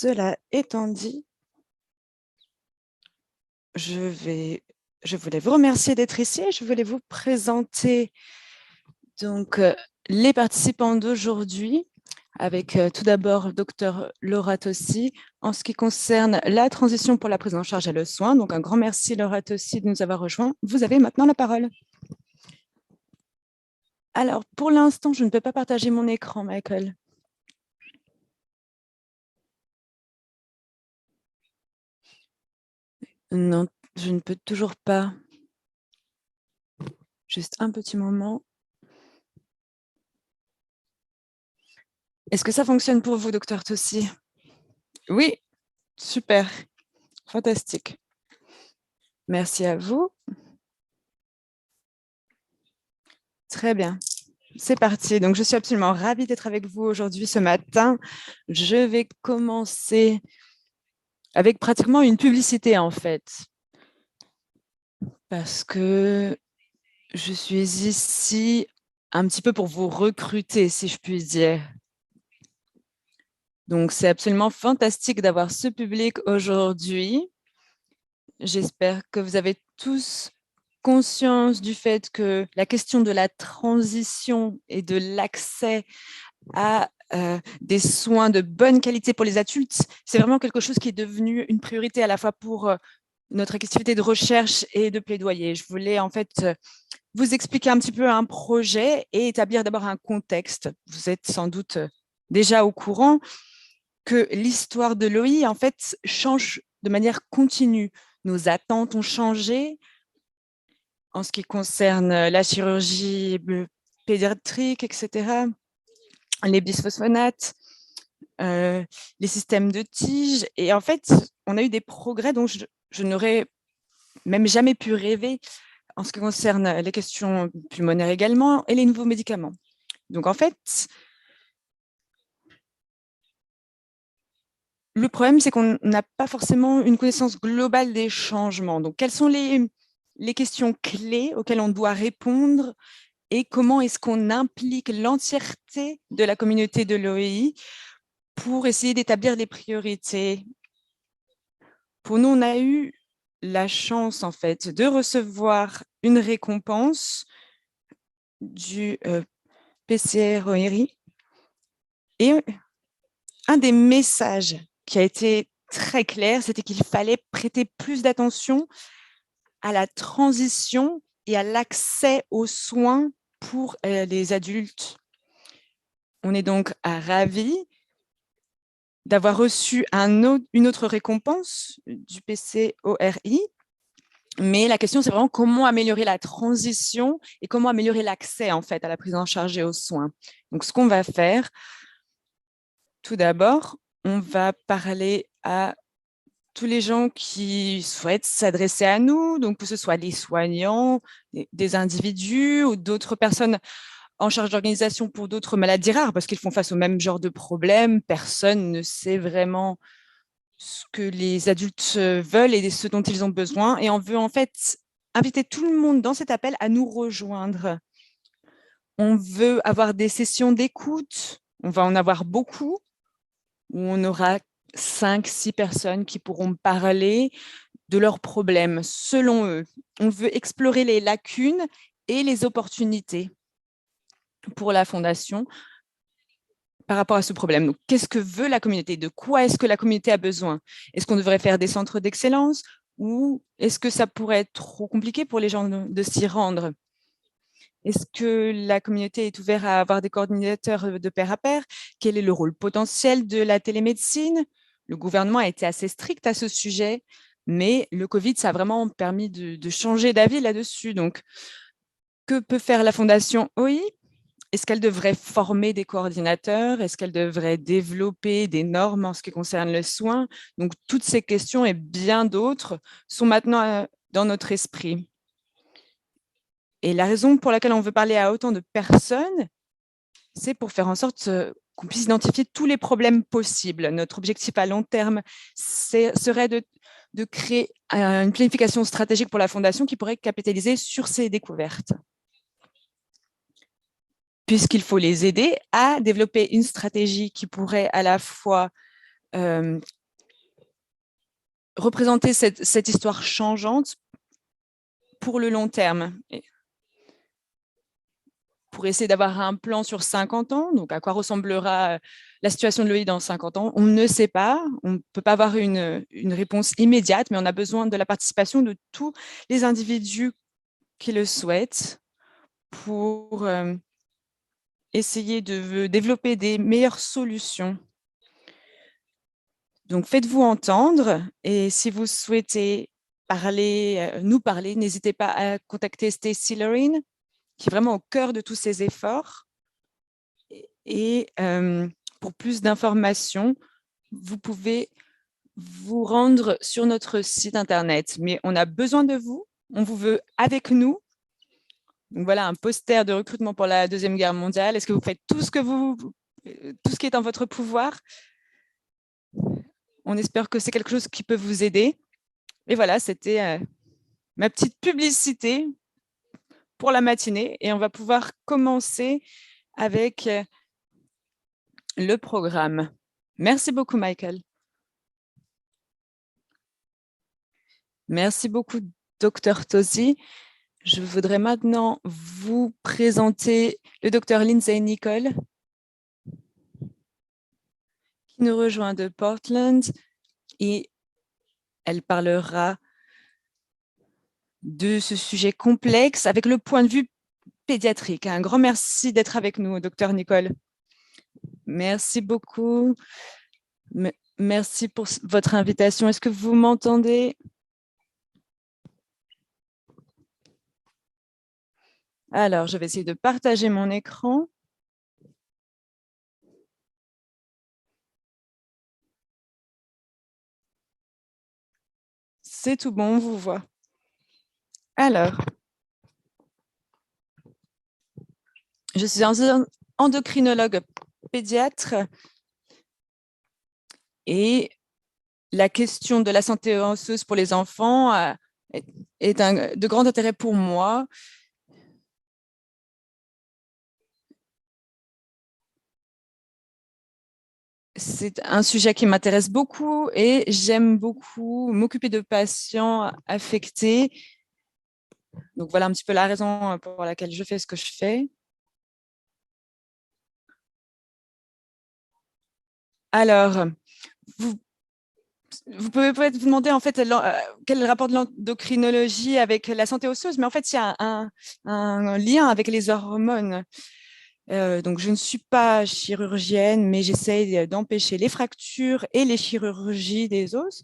Cela étant dit, je voulais vous remercier d'être ici. Je voulais vous présenter donc les participants d'aujourd'hui avec tout d'abord Dr Laura Tossi en ce qui concerne la transition pour la prise en charge et le soin. Donc un grand merci Laura Tossi de nous avoir rejoints. Vous avez maintenant la parole. Alors pour l'instant, je ne peux pas partager mon écran, Michael. Non, je ne peux toujours pas. Juste un petit moment. Est-ce que ça fonctionne pour vous, Dr Tossi? Oui, super, fantastique. Merci à vous. Très bien, c'est parti. Donc, je suis absolument ravie d'être avec vous aujourd'hui ce matin. Je vais commencer avec pratiquement une publicité en fait, parce que je suis ici un petit peu pour vous recruter, si je puis dire. Donc, c'est absolument fantastique d'avoir ce public aujourd'hui. J'espère que vous avez tous conscience du fait que la question de la transition et de l'accès à des soins de bonne qualité pour les adultes, c'est vraiment quelque chose qui est devenu une priorité à la fois pour notre activité de recherche et de plaidoyer. Je voulais en fait vous expliquer un petit peu un projet et établir d'abord un contexte. Vous êtes sans doute déjà au courant que l'histoire de l'OI en fait change de manière continue. Nos attentes ont changé en ce qui concerne la chirurgie pédiatrique, etc., les bisphosphonates, les systèmes de tiges. Et en fait, on a eu des progrès dont je n'aurais même jamais pu rêver en ce qui concerne les questions pulmonaires également et les nouveaux médicaments. Donc en fait, le problème, c'est qu'on n'a pas forcément une connaissance globale des changements. Donc, quelles sont les questions clés auxquelles on doit répondre et comment est-ce qu'on implique l'entièreté de la communauté de l'OEI pour essayer d'établir des priorités? Pour nous, on a eu la chance, en fait, de recevoir une récompense du PCRORI. Et un des messages qui a été très clair, c'était qu'il fallait prêter plus d'attention à la transition et à l'accès aux soins pour les adultes. On est donc ravis d'avoir reçu une autre récompense du PCORI, mais la question, c'est vraiment comment améliorer la transition et comment améliorer l'accès en fait à la prise en charge et aux soins. Donc, ce qu'on va faire, tout d'abord, on va parler à tous les gens qui souhaitent s'adresser à nous, donc que ce soit les soignants, des individus ou d'autres personnes en charge d'organisation pour d'autres maladies rares, parce qu'ils font face au même genre de problème. Personne ne sait vraiment ce que les adultes veulent et ce dont ils ont besoin. Et on veut en fait inviter tout le monde dans cet appel à nous rejoindre. On veut avoir des sessions d'écoute. On va en avoir beaucoup, où on aura 5-6 personnes qui pourront parler de leurs problèmes selon eux. On veut explorer les lacunes et les opportunités pour la Fondation par rapport à ce problème. Donc, qu'est-ce que veut la communauté? De quoi est-ce que la communauté a besoin? Est-ce qu'on devrait faire des centres d'excellence ou est-ce que ça pourrait être trop compliqué pour les gens de s'y rendre? Est-ce que la communauté est ouverte à avoir des coordinateurs de pair à pair? Quel est le rôle potentiel de la télémédecine? Le gouvernement a été assez strict à ce sujet, mais le Covid, ça a vraiment permis de changer d'avis là-dessus. Donc, que peut faire la Fondation OI? Est-ce qu'elle devrait former des coordinateurs? Est-ce qu'elle devrait développer des normes en ce qui concerne le soin? Donc, toutes ces questions et bien d'autres sont maintenant dans notre esprit. Et la raison pour laquelle on veut parler à autant de personnes, c'est pour faire en sorte qu'on puisse identifier tous les problèmes possibles. Notre objectif à long terme serait de créer une planification stratégique pour la Fondation qui pourrait capitaliser sur ces découvertes, puisqu'il faut les aider à développer une stratégie qui pourrait à la fois représenter cette histoire changeante pour le long terme, pour essayer d'avoir un plan sur 50 ans. Donc, à quoi ressemblera la situation de l'OI dans 50 ans? On ne sait pas, on ne peut pas avoir une réponse immédiate, mais on a besoin de la participation de tous les individus qui le souhaitent pour essayer de développer des meilleures solutions. Donc, faites-vous entendre et si vous souhaitez nous parler, n'hésitez pas à contacter Stacey Lorraine, qui est vraiment au cœur de tous ces efforts. Et pour plus d'informations, vous pouvez vous rendre sur notre site Internet. Mais on a besoin de vous, on vous veut avec nous. Donc voilà, un poster de recrutement pour la Deuxième Guerre mondiale. Est-ce que vous faites tout ce qui est en votre pouvoir? On espère que c'est quelque chose qui peut vous aider. Et voilà, c'était ma petite publicité pour la matinée. Et on va pouvoir commencer avec le programme. Merci beaucoup, Michael. Merci beaucoup, Dr Tosi. Je voudrais maintenant vous présenter le Dr Lindsay Nicole, qui nous rejoint de Portland et elle parlera de ce sujet complexe avec le point de vue pédiatrique. Un grand merci d'être avec nous, Dr Nicole. Merci beaucoup. Merci pour votre invitation. Est-ce que vous m'entendez? Alors, je vais essayer de partager mon écran. C'est tout bon, on vous voit. Alors, je suis un endocrinologue pédiatre et la question de la santé osseuse pour les enfants est de grand intérêt pour moi. C'est un sujet qui m'intéresse beaucoup et j'aime beaucoup m'occuper de patients affectés. Donc, voilà un petit peu la raison pour laquelle je fais ce que je fais. Alors, vous pouvez peut-être vous demander en fait quel est le rapport de l'endocrinologie avec la santé osseuse, mais en fait, il y a un lien avec les hormones. Donc, je ne suis pas chirurgienne, mais j'essaie d'empêcher les fractures et les chirurgies des os.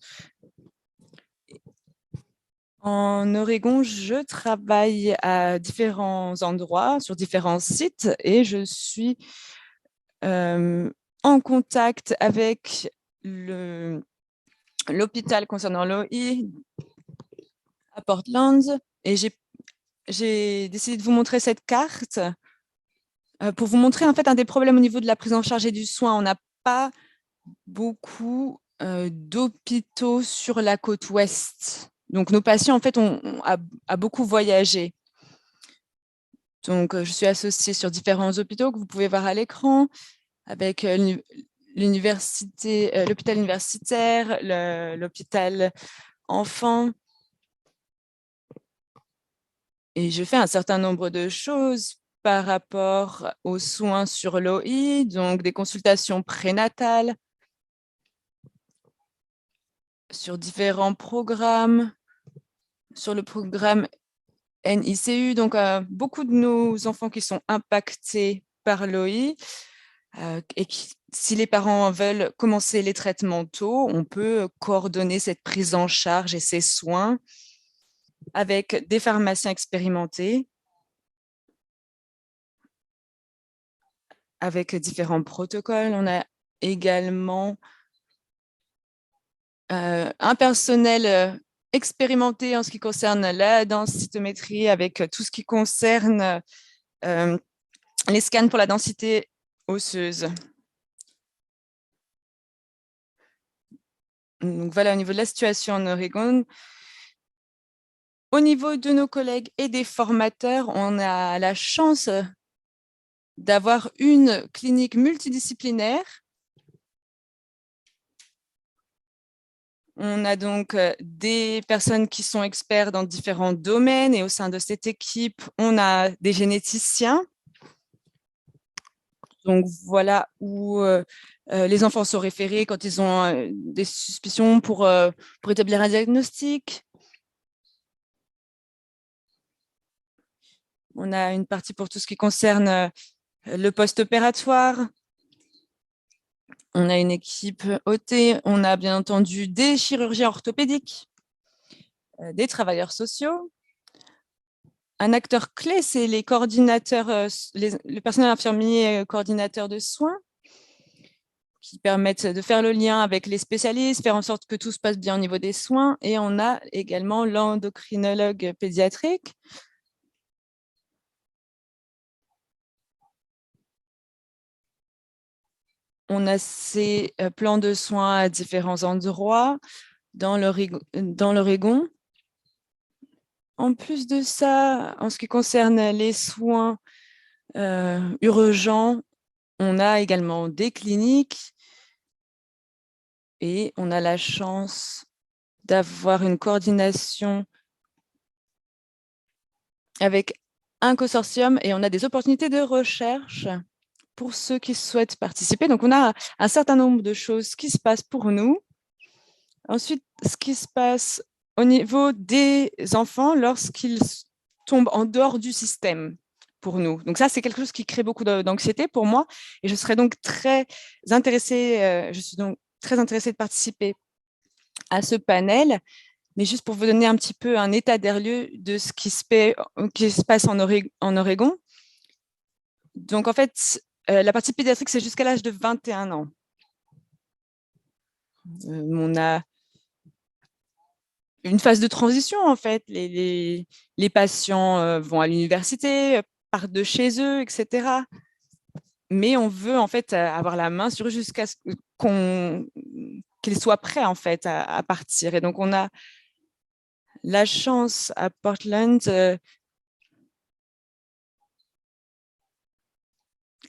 En Oregon, je travaille à différents endroits, sur différents sites, et je suis en contact avec l'hôpital concernant l'OI à Portland. Et j'ai décidé de vous montrer cette carte pour vous montrer en fait un des problèmes au niveau de la prise en charge et du soin. On n'a pas beaucoup d'hôpitaux sur la côte ouest. Donc, nos patients, en fait, ont beaucoup voyagé. Donc, je suis associée sur différents hôpitaux que vous pouvez voir à l'écran, avec l'hôpital universitaire, l'hôpital enfant. Et je fais un certain nombre de choses par rapport aux soins sur l'OI, donc des consultations prénatales, sur différents programmes, sur le programme NICU, donc beaucoup de nos enfants qui sont impactés par l'OI et si les parents veulent commencer les traitements tôt, on peut coordonner cette prise en charge et ces soins avec des pharmaciens expérimentés, avec différents protocoles. On a également un personnel expérimenté en ce qui concerne la densitométrie, avec tout ce qui concerne les scans pour la densité osseuse. Donc voilà, au niveau de la situation en Oregon, au niveau de nos collègues et des formateurs, on a la chance d'avoir une clinique multidisciplinaire On a donc des personnes qui sont experts dans différents domaines et au sein de cette équipe, on a des généticiens. Donc, voilà où les enfants sont référés quand ils ont des suspicions pour établir un diagnostic. On a une partie pour tout ce qui concerne le post-opératoire. On a une équipe OT. On a bien entendu des chirurgiens orthopédiques, des travailleurs sociaux. Un acteur clé, c'est les coordinateurs, le personnel infirmier coordinateur de soins qui permettent de faire le lien avec les spécialistes, faire en sorte que tout se passe bien au niveau des soins. Et on a également l'endocrinologue pédiatrique. On a ces plans de soins à différents endroits dans l'Oregon. En plus de ça, en ce qui concerne les soins urgents, on a également des cliniques et on a la chance d'avoir une coordination avec un consortium et on a des opportunités de recherche pour ceux qui souhaitent participer. Donc, on a un certain nombre de choses qui se passent pour nous. Ensuite, ce qui se passe au niveau des enfants lorsqu'ils tombent en dehors du système pour nous. Donc ça, c'est quelque chose qui crée beaucoup d'anxiété pour moi et je serais donc très intéressée, je suis donc très intéressée de participer à ce panel. Mais juste pour vous donner un petit peu un état des lieux de ce qui se passe en Oregon. Donc, en fait, la partie pédiatrique, c'est jusqu'à l'âge de 21 ans. On a une phase de transition, en fait. Les patients vont à l'université, partent de chez eux, etc. Mais on veut, en fait, avoir la main sur eux jusqu'à ce qu'ils soient prêts, en fait, à partir. Et donc, on a la chance à Portland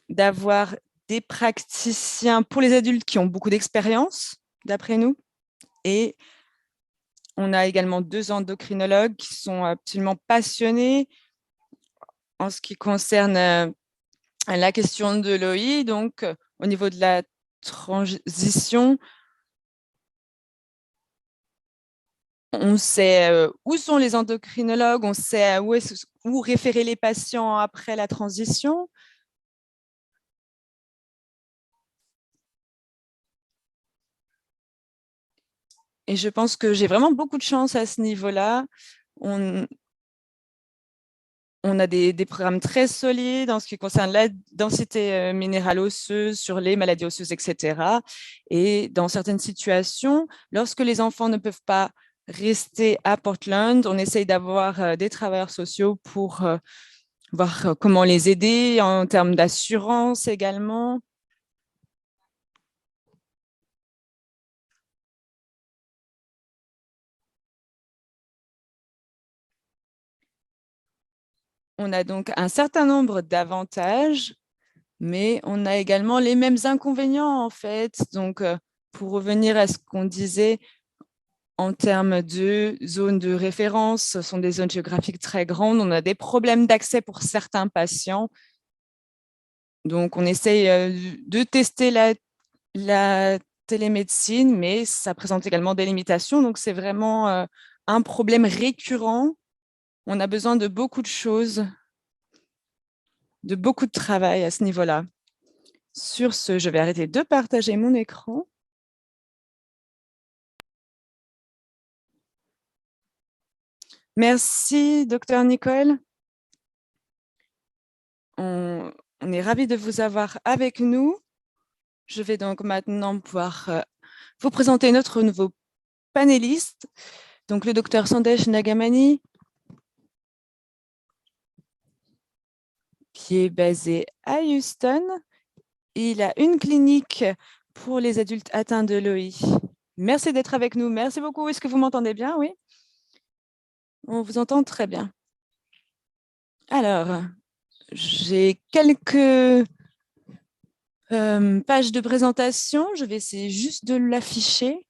d'avoir des praticiens pour les adultes qui ont beaucoup d'expérience, d'après nous. Et on a également 2 endocrinologues qui sont absolument passionnés en ce qui concerne la question de l'OI. Donc, au niveau de la transition, on sait où sont les endocrinologues, on sait où référer les patients après la transition. Et je pense que j'ai vraiment beaucoup de chance à ce niveau-là. On a des programmes très solides en ce qui concerne la densité minérale osseuse, sur les maladies osseuses, etc. Et dans certaines situations, lorsque les enfants ne peuvent pas rester à Portland, on essaye d'avoir des travailleurs sociaux pour voir comment les aider en termes d'assurance également. On a donc un certain nombre d'avantages, mais on a également les mêmes inconvénients en fait. Donc, pour revenir à ce qu'on disait en termes de zones de référence, ce sont des zones géographiques très grandes. On a des problèmes d'accès pour certains patients. Donc, on essaye de tester la télémédecine, mais ça présente également des limitations. Donc, c'est vraiment un problème récurrent. On a besoin de beaucoup de choses, de beaucoup de travail à ce niveau-là. Sur ce, je vais arrêter de partager mon écran. Merci, docteur Nicole. On est ravis de vous avoir avec nous. Je vais donc maintenant pouvoir vous présenter notre nouveau panéliste, donc le docteur Sandesh Nagamani, qui est basé à Houston. Il a une clinique pour les adultes atteints de l'OI. Merci d'être avec nous. Merci beaucoup. Est-ce que vous m'entendez bien? Oui, on vous entend très bien. Alors, j'ai quelques page de présentation. Je vais essayer juste de l'afficher.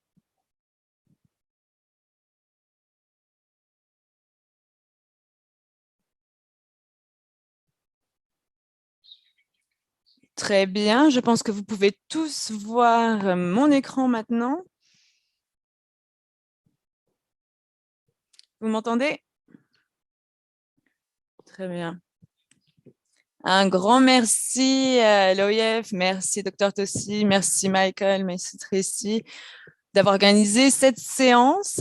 Très bien, je pense que vous pouvez tous voir mon écran maintenant. Vous m'entendez? Très bien. Un grand merci à l'OIF, merci Dr Tossi, merci Michael, merci Tracy d'avoir organisé cette séance.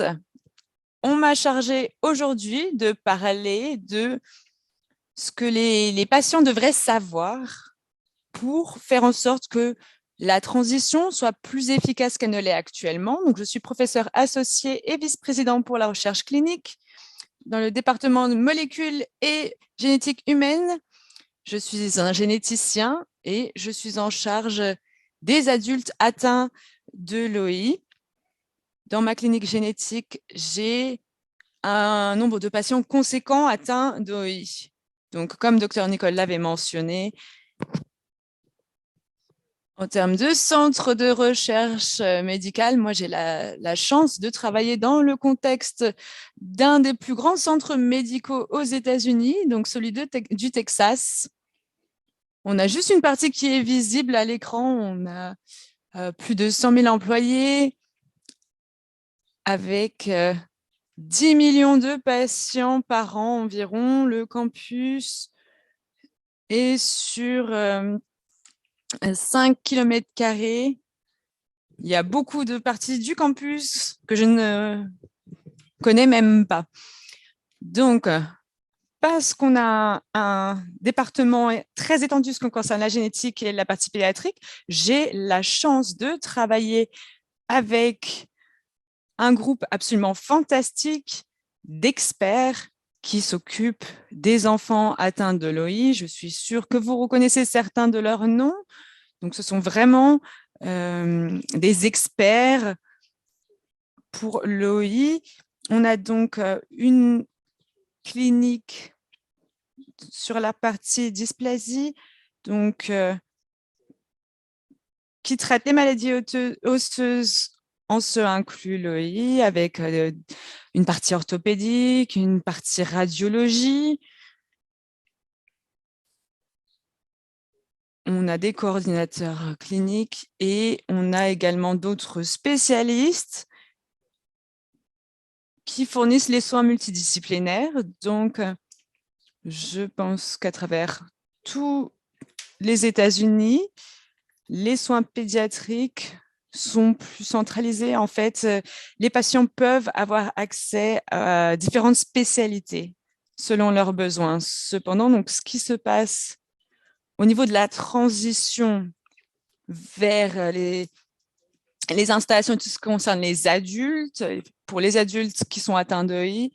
On m'a chargé aujourd'hui de parler de ce que les patients devraient savoir pour faire en sorte que la transition soit plus efficace qu'elle ne l'est actuellement. Donc, je suis professeur associé et vice-président pour la recherche clinique dans le département de molécules et génétique humaine. Je suis un généticien et je suis en charge des adultes atteints de l'OI. Dans ma clinique génétique, j'ai un nombre de patients conséquents atteints d'OI. Donc, comme Dr Nicole l'avait mentionné, en termes de centre de recherche médicale, moi, j'ai la chance de travailler dans le contexte d'un des plus grands centres médicaux aux États-Unis, donc celui du Texas. On a juste une partie qui est visible à l'écran. On a plus de 100 000 employés avec 10 millions de patients par an environ. Le campus est sur 5 km². Il y a beaucoup de parties du campus que je ne connais même pas. Donc, parce qu'on a un département très étendu ce qui concerne la génétique et la partie pédiatrique, j'ai la chance de travailler avec un groupe absolument fantastique d'experts qui s'occupent des enfants atteints de l'OI. Je suis sûre que vous reconnaissez certains de leurs noms. Donc, ce sont vraiment des experts pour l'OI. On a donc une clinique sur la partie dysplasie, donc qui traite les maladies osseuses. En ce inclut l'OI avec une partie orthopédique, une partie radiologie. On a des coordinateurs cliniques et on a également d'autres spécialistes qui fournissent les soins multidisciplinaires. Donc, je pense qu'à travers tous les États-Unis, les soins pédiatriques sont plus centralisés. En fait, les patients peuvent avoir accès à différentes spécialités selon leurs besoins. Cependant, donc, ce qui se passe au niveau de la transition vers les installations, tout ce qui concerne les adultes, pour les adultes qui sont atteints d'EI,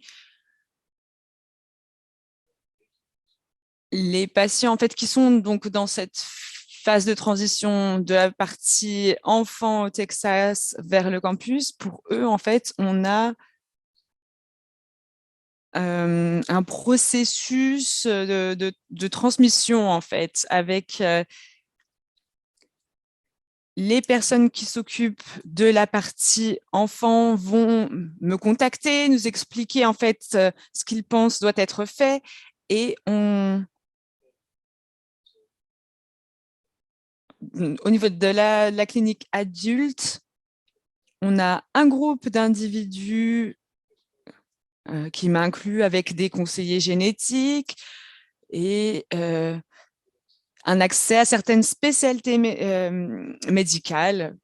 les patients en fait, qui sont donc dans cette phase de transition de la partie enfant au Texas vers le campus, pour eux, en fait, on a un processus de transmission, en fait, avec les personnes qui s'occupent de la partie enfant vont me contacter, nous expliquer en fait ce qu'ils pensent doit être fait et au niveau de la clinique adulte, on a un groupe d'individus qui m'inclut avec des conseillers génétiques et un accès à certaines spécialités médicales,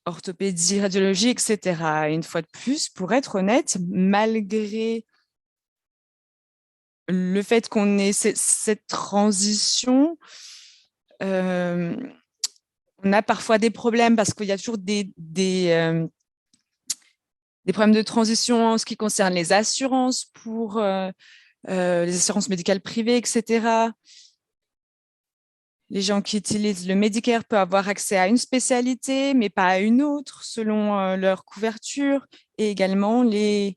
orthopédie, radiologie, etc. Et une fois de plus, pour être honnête, malgré le fait qu'on ait cette transition, on a parfois des problèmes parce qu'il y a toujours des problèmes de transition en ce qui concerne les assurances pour les assurances médicales privées, etc. Les gens qui utilisent le Medicare peuvent avoir accès à une spécialité, mais pas à une autre, selon leur couverture. Et également, les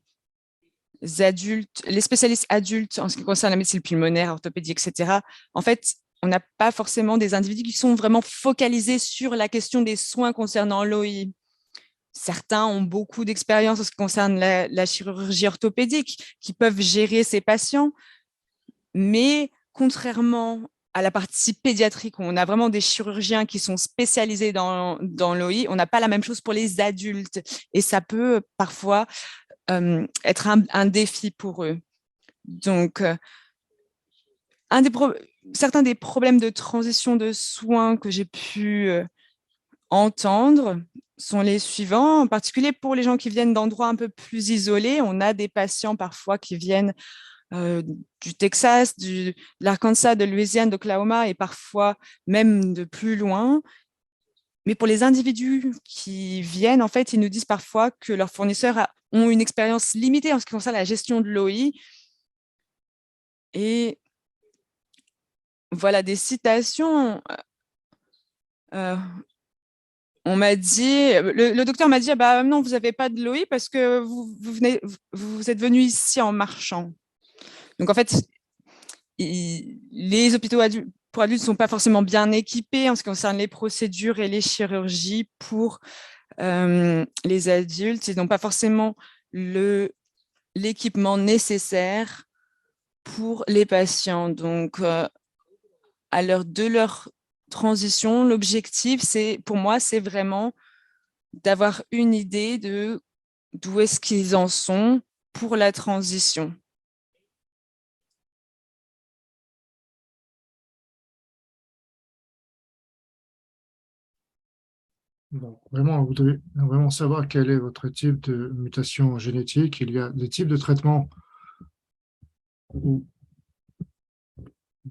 spécialistes adultes, en ce qui concerne la médecine pulmonaire, orthopédie, etc. En fait, on n'a pas forcément des individus qui sont vraiment focalisés sur la question des soins concernant l'OI. Certains ont beaucoup d'expérience en ce qui concerne la chirurgie orthopédique, qui peuvent gérer ces patients, mais contrairement à la partie pédiatrique, où on a vraiment des chirurgiens qui sont spécialisés dans l'OI, on n'a pas la même chose pour les adultes. Et ça peut parfois être un défi pour eux. Donc, certains des problèmes de transition de soins que j'ai pu entendre sont les suivants, en particulier pour les gens qui viennent d'endroits un peu plus isolés. On a des patients parfois qui viennent du Texas, de l'Arkansas, de Louisiane, d'Oklahoma et parfois même de plus loin. Mais pour les individus qui viennent, en fait, ils nous disent parfois que leurs fournisseurs ont une expérience limitée en ce qui concerne la gestion de l'OI. Et voilà des citations. On m'a dit, le docteur m'a dit, ah bah non, vous n'avez pas de l'OI parce que vous êtes venu ici en marchant. Donc en fait, les hôpitaux pour adultes ne sont pas forcément bien équipés en ce qui concerne les procédures et les chirurgies pour les adultes. Ils n'ont pas forcément l'équipement nécessaire pour les patients. Donc, à l'heure de leur transition, l'objectif, pour moi, c'est vraiment d'avoir une idée de d'où est-ce qu'ils en sont pour la transition. Donc, vraiment, vous devez vraiment savoir quel est votre type de mutation génétique. Il y a des types de traitements ou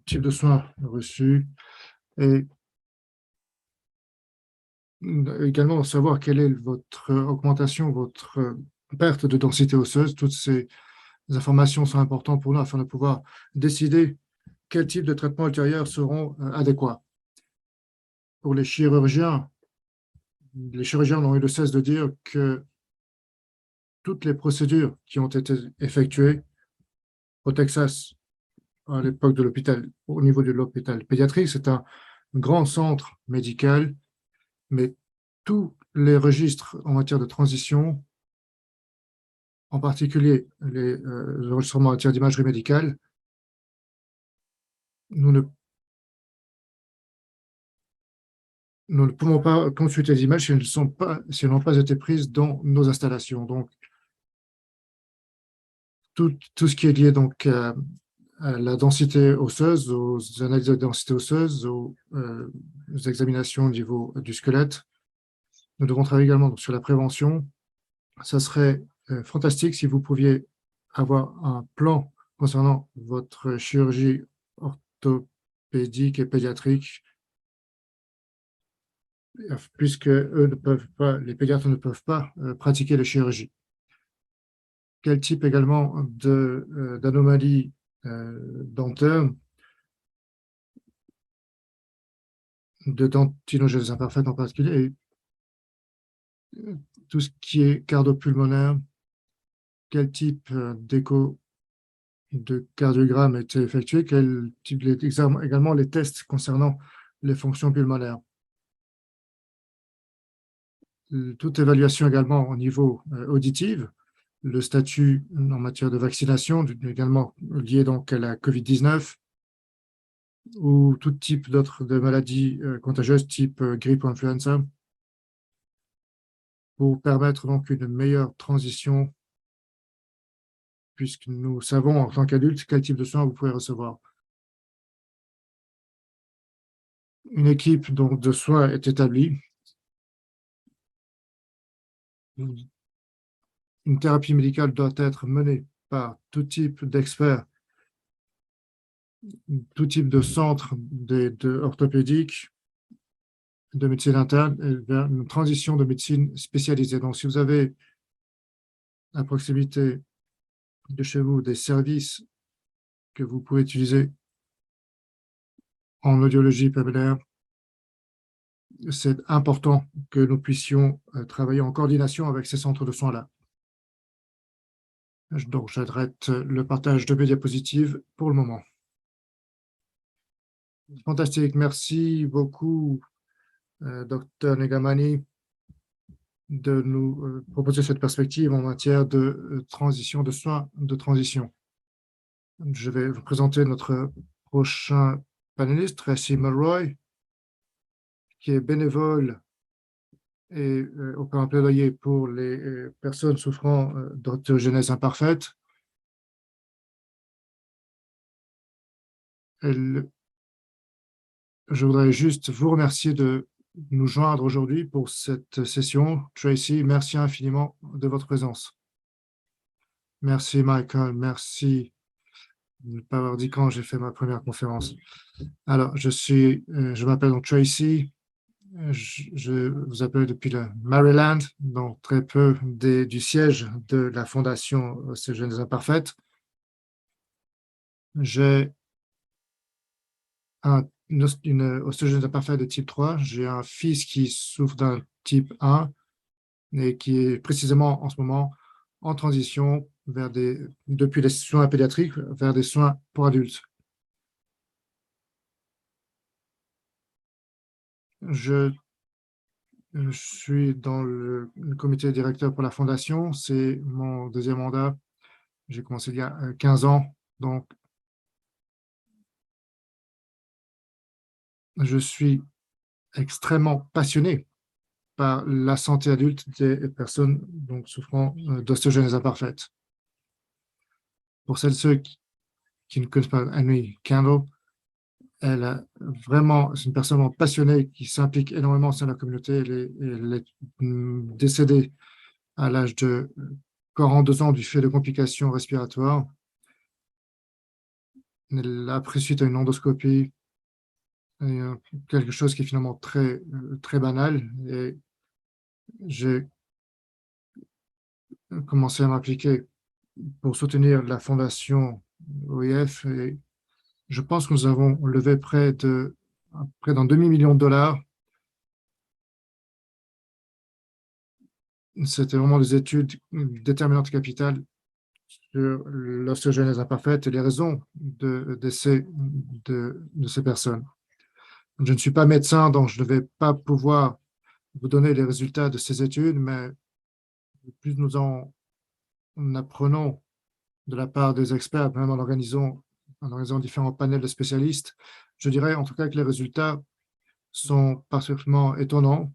types de soins reçus et également savoir quelle est votre augmentation, votre perte de densité osseuse. Toutes ces informations sont importantes pour nous afin de pouvoir décider quel type de traitements ultérieurs seront adéquats. Pour les chirurgiens n'ont eu de cesse de dire que toutes les procédures qui ont été effectuées au Texas à l'époque de l'hôpital, au niveau de l'hôpital pédiatrique, c'est un grand centre médical, mais tous les registres en matière de transition, en particulier les enregistrements en matière d'imagerie médicale, nous ne pouvons pas consulter les images si elles n'ont pas été prises dans nos installations. Donc, tout ce qui est lié donc à la densité osseuse, aux analyses de densité osseuse, aux examinations au niveau du squelette. Nous devons travailler également sur la prévention. Ça serait fantastique si vous pouviez avoir un plan concernant votre chirurgie orthopédique et pédiatrique, puisque eux ne peuvent pas, les pédiatres ne peuvent pas pratiquer la chirurgie. Quel type également d'anomalies dentaires, de dentinogènes imparfaites en particulier, et tout ce qui est cardiopulmonaire, quel type d'écho de cardiogramme a été effectué, quel type également les tests concernant les fonctions pulmonaires. Toute évaluation également au niveau auditif, le statut en matière de vaccination, également lié donc à la COVID-19, ou tout type d'autres de maladies contagieuses type grippe ou influenza, pour permettre donc une meilleure transition, puisque nous savons en tant qu'adultes quel type de soins vous pouvez recevoir. Une équipe donc de soins est établie. Une thérapie médicale doit être menée par tout type d'experts, tout type de centre orthopédique, de médecine interne, et vers une transition de médecine spécialisée. Donc, si vous avez à proximité de chez vous des services que vous pouvez utiliser en audiologie pulmonaire, c'est important que nous puissions travailler en coordination avec ces centres de soins-là. Donc, j'arrête le partage de mes diapositives pour le moment. Fantastique, merci beaucoup, Dr Negamani, de nous proposer cette perspective en matière de transition, de soins de transition. Je vais vous présenter notre prochain panélistes, Tracy Mulroy, qui est bénévole et au plaidoyer pour les personnes souffrant d'orthogénèse imparfaite. Je voudrais juste vous remercier de nous joindre aujourd'hui pour cette session. Tracy, merci infiniment de votre présence. Merci Michael, merci de ne pas avoir dit quand j'ai fait ma première conférence. Alors, je m'appelle donc Tracy, je vous appelle depuis le Maryland, donc très peu du siège de la Fondation Orthogénèse imparfaite. J'ai une osthéogenèse imparfaite de type 3. J'ai un fils qui souffre d'un type 1 et qui est précisément en ce moment en transition depuis les soins pédiatriques vers des soins pour adultes. Je suis dans le comité directeur pour la fondation. C'est mon deuxième mandat. J'ai commencé il y a 15 ans. Donc, je suis extrêmement passionné par la santé adulte des personnes donc, souffrant d'ostéogenèse imparfaite. Pour ceux qui ne connaissent pas Annie Candle, c'est une personne passionnée qui s'implique énormément dans la communauté. Elle est décédée à l'âge de 42 ans du fait de complications respiratoires. Elle a pris suite à une endoscopie, quelque chose qui est finalement très banal. Et j'ai commencé à m'impliquer pour soutenir la fondation OIF. Et je pense que nous avons levé près d'un demi-million de dollars. C'était vraiment des études déterminantes capitales sur l'ostéogenèse imparfaite et les raisons de décès de ces personnes. Je ne suis pas médecin, donc je ne vais pas pouvoir vous donner les résultats de ces études, mais plus nous en apprenons de la part des experts, même en organisant différents panels de spécialistes, je dirais en tout cas que les résultats sont particulièrement étonnants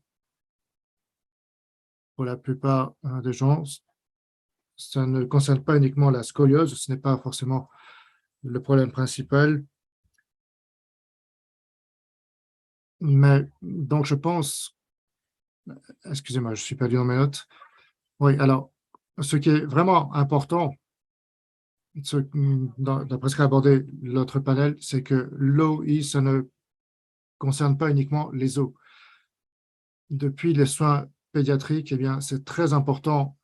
pour la plupart des gens. Ça ne concerne pas uniquement la scoliose, ce n'est pas forcément le problème principal. Mais donc, je pense, excusez-moi, je suis perdu dans mes notes. Oui, alors, ce qui est vraiment important, d'après ce qu'a abordé l'autre panel, c'est que l'OI, ça ne concerne pas uniquement les os. Depuis les soins pédiatriques, eh bien, c'est très important,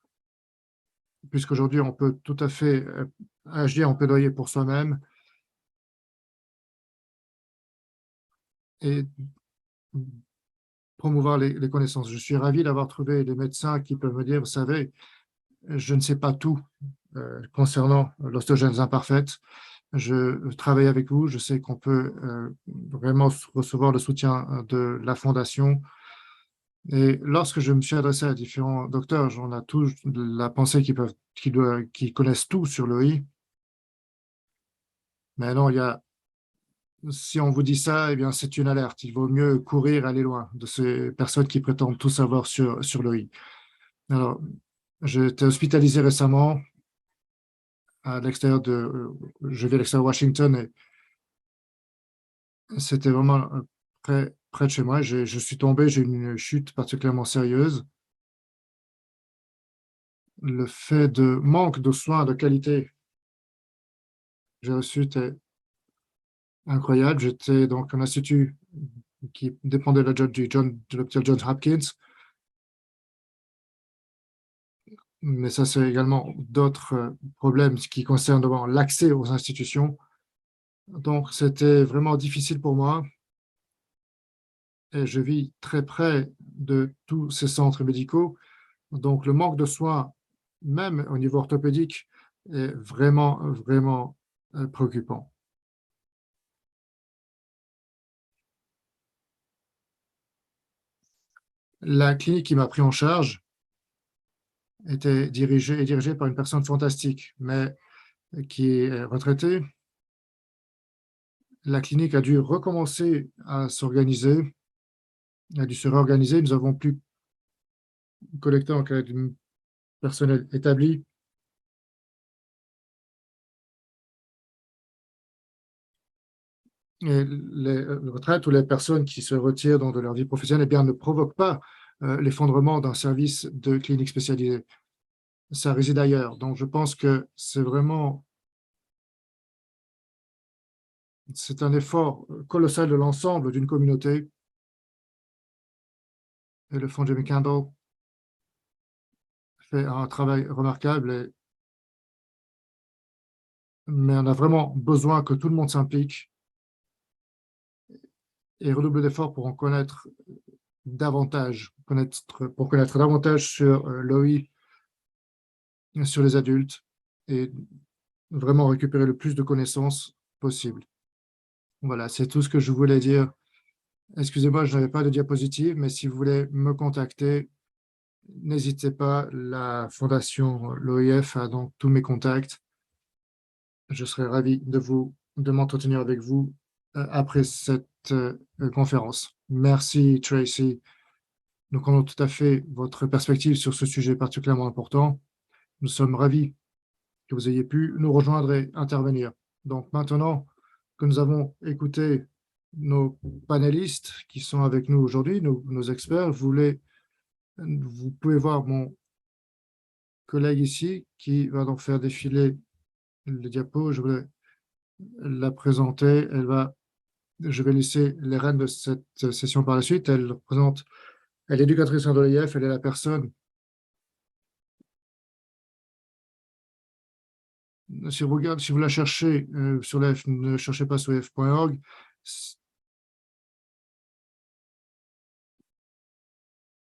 puisqu'aujourd'hui, on peut tout à fait agir en plaidoyer pour soi-même et promouvoir les connaissances. Je suis ravi d'avoir trouvé des médecins qui peuvent me dire, vous savez, je ne sais pas tout concernant l'ostéogenèse imparfaite. Je travaille avec vous, je sais qu'on peut vraiment recevoir le soutien de la Fondation. Et lorsque je me suis adressé à différents docteurs, j'en ai tous la pensée qu'ils connaissent tout sur l'OI. Mais non, si on vous dit ça, eh bien, c'est une alerte. Il vaut mieux courir, aller loin de ces personnes qui prétendent tout savoir sur l'OI. Alors, j'ai été hospitalisé récemment à l'extérieur je vis à l'extérieur de Washington et c'était vraiment près de chez moi. Je suis tombé, j'ai eu une chute particulièrement sérieuse. Le fait de manque de soins de qualité que j'ai reçu était incroyable. J'étais donc un institut qui dépendait de l'hôpital Johns Hopkins. Mais ça, c'est également d'autres problèmes qui concernent l'accès aux institutions. Donc, c'était vraiment difficile pour moi. Et je vis très près de tous ces centres médicaux. Donc, le manque de soins, même au niveau orthopédique, est vraiment préoccupant. La clinique qui m'a pris en charge était dirigée par une personne fantastique, mais qui est retraitée la clinique a dû recommencer à s'organiser, a dû se réorganiser. Nous avons pu collecter en cas de personnel établi. Et les retraites ou les personnes qui se retirent de leur vie professionnelle, eh bien, ne provoquent pas l'effondrement d'un service de clinique spécialisée. Ça réside ailleurs. Donc, je pense que c'est un effort colossal de l'ensemble d'une communauté. Et le Fonds Jamie Campbell fait un travail remarquable, mais on a vraiment besoin que tout le monde s'implique et redouble d'efforts pour en connaître davantage, pour connaître davantage sur l'OI, sur les adultes, et vraiment récupérer le plus de connaissances possible. Voilà, c'est tout ce que je voulais dire. Excusez-moi, je n'avais pas de diapositive, mais si vous voulez me contacter, n'hésitez pas. La Fondation l'OIF a donc tous mes contacts. Je serai ravi de m'entretenir avec vous après cette conférence. Merci, Tracy. Nous comprenons tout à fait votre perspective sur ce sujet particulièrement important. Nous sommes ravis que vous ayez pu nous rejoindre et intervenir. Donc maintenant que nous avons écouté nos panélistes qui sont avec nous aujourd'hui, nos experts, vous pouvez voir mon collègue ici qui va donc faire défiler le diapo. Je voulais la présenter. Je vais laisser les rênes de cette session par la suite. Elle est éducatrice en l'OIF, elle est la personne. Si vous la cherchez sur l'EF, ne cherchez pas sur ef.org.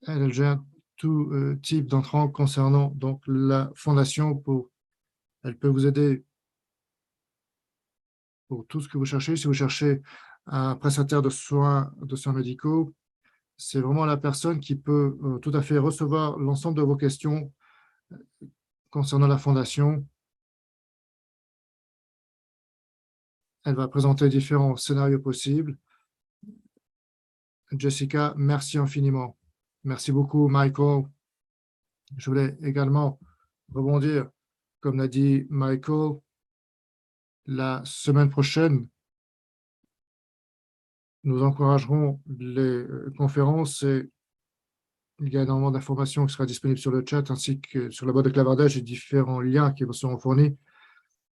Elle gère tout type d'entrant concernant donc la fondation. Elle peut vous aider pour tout ce que vous cherchez. Si vous cherchez un prestataire de soins médicaux, c'est vraiment la personne qui peut tout à fait recevoir l'ensemble de vos questions concernant la fondation. Elle va présenter différents scénarios possibles. Jessica, merci infiniment. Merci beaucoup, Michael. Je voulais également rebondir, comme l'a dit Michael, la semaine prochaine, nous encouragerons les conférences et il y a énormément d'informations qui sera disponibles sur le chat ainsi que sur la boîte de clavardage et différents liens qui vous seront fournis.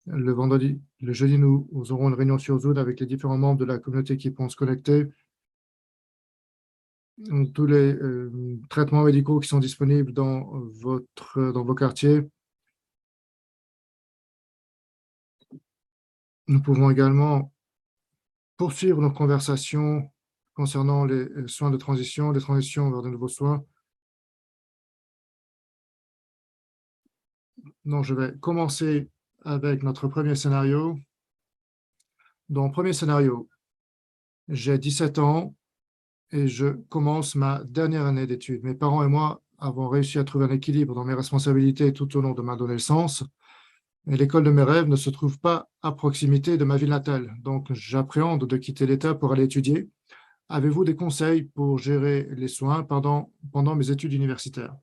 Le jeudi, nous aurons une réunion sur Zoom avec les différents membres de la communauté qui pourront se connecter. Tous les traitements médicaux qui sont disponibles dans vos quartiers. Nous pouvons également poursuivre nos conversations concernant les soins de transition, les transitions vers de nouveaux soins. Donc, je vais commencer avec notre premier scénario. Dans le premier scénario, j'ai 17 ans et je commence ma dernière année d'études. Mes parents et moi avons réussi à trouver un équilibre dans mes responsabilités tout au long de ma adolescence. Et l'école de mes rêves ne se trouve pas à proximité de ma ville natale. Donc, j'appréhende de quitter l'État pour aller étudier. Avez-vous des conseils pour gérer les soins pendant mes études universitaires?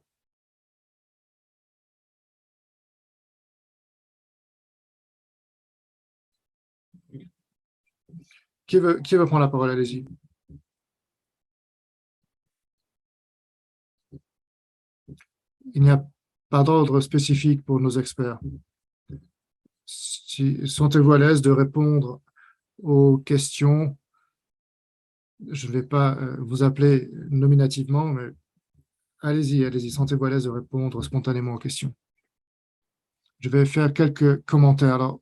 Qui veut prendre la parole? Allez-y. Il n'y a pas d'ordre spécifique pour nos experts. Sentez-vous à l'aise de répondre aux questions. Je ne vais pas vous appeler nominativement, mais allez-y, sentez-vous à l'aise de répondre spontanément aux questions. Je vais faire quelques commentaires. Alors,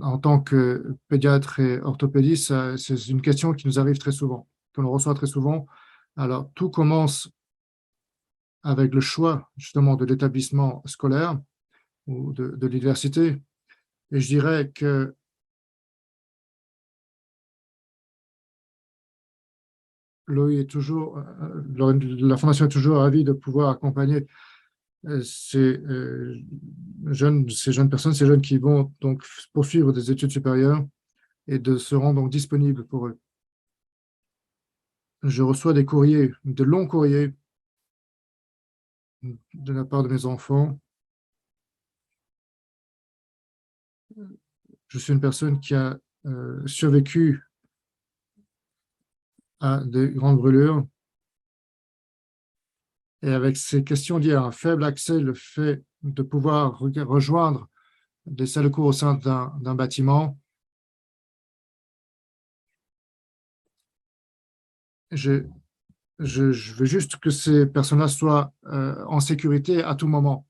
en tant que pédiatre et orthopédiste, c'est une question qui nous arrive très souvent, que l'on reçoit très souvent. Alors, tout commence avec le choix, justement, de l'établissement scolaire ou de l'université. Et je dirais que la Fondation est toujours ravie de pouvoir accompagner ces jeunes personnes, ces jeunes qui vont donc poursuivre des études supérieures et de se rendre donc disponibles pour eux. Je reçois des courriers, de longs courriers de la part de mes enfants. Je suis une personne qui a survécu à de grandes brûlures. Et avec ces questions liées à un faible accès, le fait de pouvoir rejoindre des salles de cours au sein d'un bâtiment, je, je veux juste que ces personnes-là soient en sécurité à tout moment.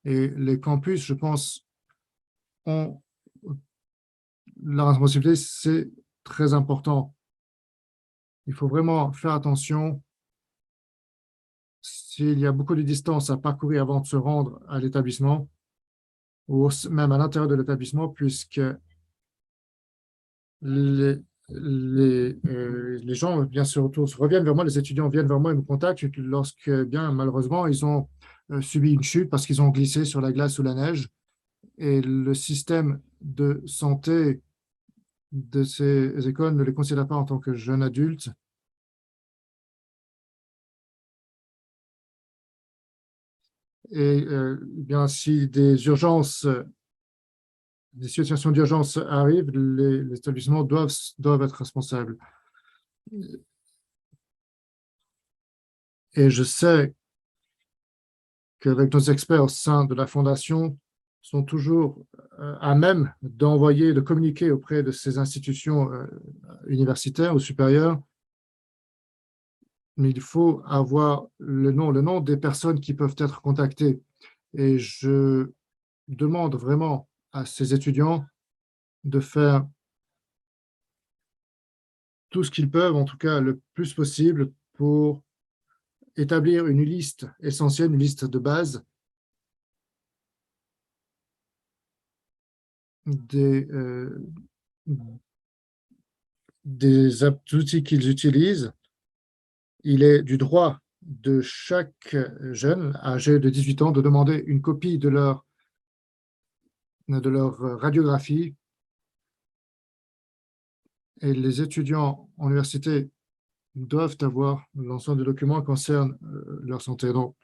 Et les campus, je pense, ont la responsabilité, c'est très important. Il faut vraiment faire attention s'il y a beaucoup de distance à parcourir avant de se rendre à l'établissement ou même à l'intérieur de l'établissement, puisque les, les gens, bien sûr, reviennent vers moi, les étudiants viennent vers moi et me contactent lorsque, bien malheureusement, ils ont subi une chute parce qu'ils ont glissé sur la glace ou la neige. Et le système de santé de ces écoles ne les considère pas en tant que jeunes adultes. Et bien, si des urgences, des situations d'urgence arrivent, les établissements doivent être responsables. Et je sais qu'avec nos experts au sein de la Fondation, sont toujours à même d'envoyer, de communiquer auprès de ces institutions universitaires ou supérieures, mais il faut avoir le nom des personnes qui peuvent être contactées. Et je demande vraiment à ces étudiants de faire tout ce qu'ils peuvent, en tout cas le plus possible, pour établir une liste essentielle, une liste de base des, des outils qu'ils utilisent. Il est du droit de chaque jeune âgé de 18 ans de demander une copie de leur radiographie, et les étudiants en université doivent avoir l'ensemble des documents qui concernent leur santé. Donc,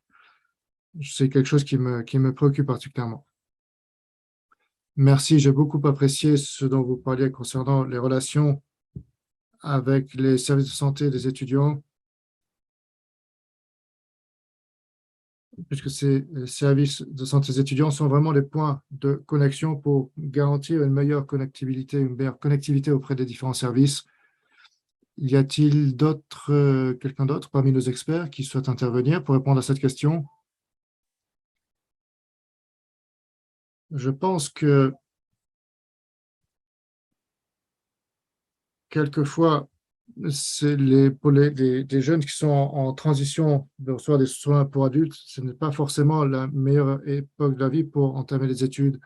c'est quelque chose qui me préoccupe particulièrement. Merci, j'ai beaucoup apprécié ce dont vous parliez concernant les relations avec les services de santé des étudiants, puisque ces services de santé des étudiants sont vraiment les points de connexion pour garantir une meilleure connectivité auprès des différents services. Y a-t-il quelqu'un d'autre parmi nos experts qui souhaite intervenir pour répondre à cette question? Je pense que quelquefois, pour les jeunes qui sont en transition de recevoir des soins pour adultes, ce n'est pas forcément la meilleure époque de la vie pour entamer les études.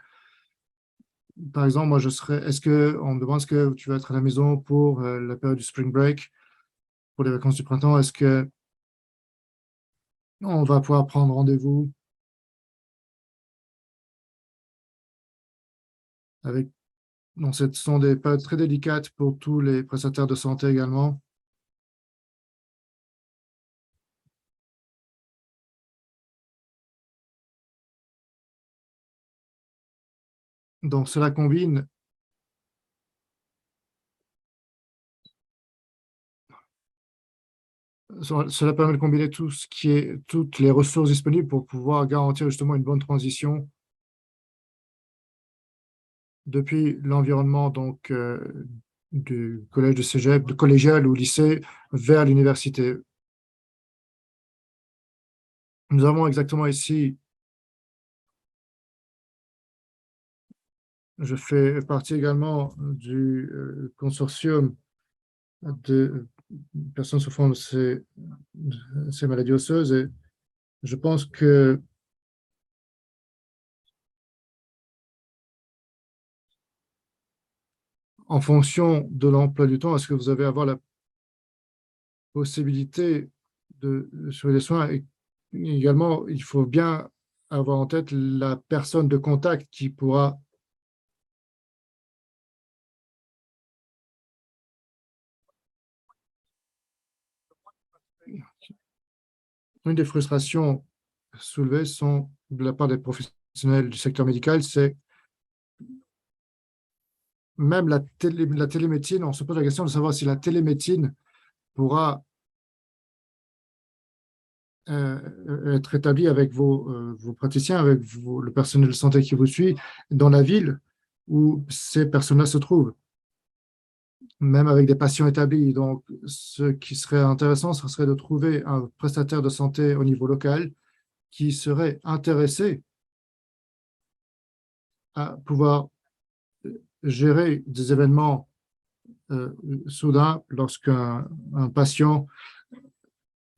Par exemple, moi, on me demande, est-ce que tu vas être à la maison pour la période du spring break, pour les vacances du printemps? Est-ce que on va pouvoir prendre rendez-vous avec... Donc, ce sont des périodes très délicates pour tous les prestataires de santé également. Donc, cela permet de combiner toutes les ressources disponibles pour pouvoir garantir justement une bonne transition depuis l'environnement donc du collège, de cégep, de collégial ou lycée vers l'université. Nous avons exactement ici, je fais partie également du consortium de personnes souffrant de ces maladies osseuses, et je pense que en fonction de l'emploi du temps, est-ce que vous avez avoir la possibilité de suivre les soins, et également, il faut bien avoir en tête la personne de contact qui pourra une des frustrations soulevées sont de la part des professionnels du secteur médical, c'est même la télémédecine, on se pose la question de savoir si la télémédecine pourra être établie avec vos praticiens, avec le personnel de santé qui vous suit dans la ville où ces personnes-là se trouvent, même avec des patients établis. Donc, ce qui serait intéressant, ce serait de trouver un prestataire de santé au niveau local qui serait intéressé à pouvoir gérer des événements soudains lorsqu'un patient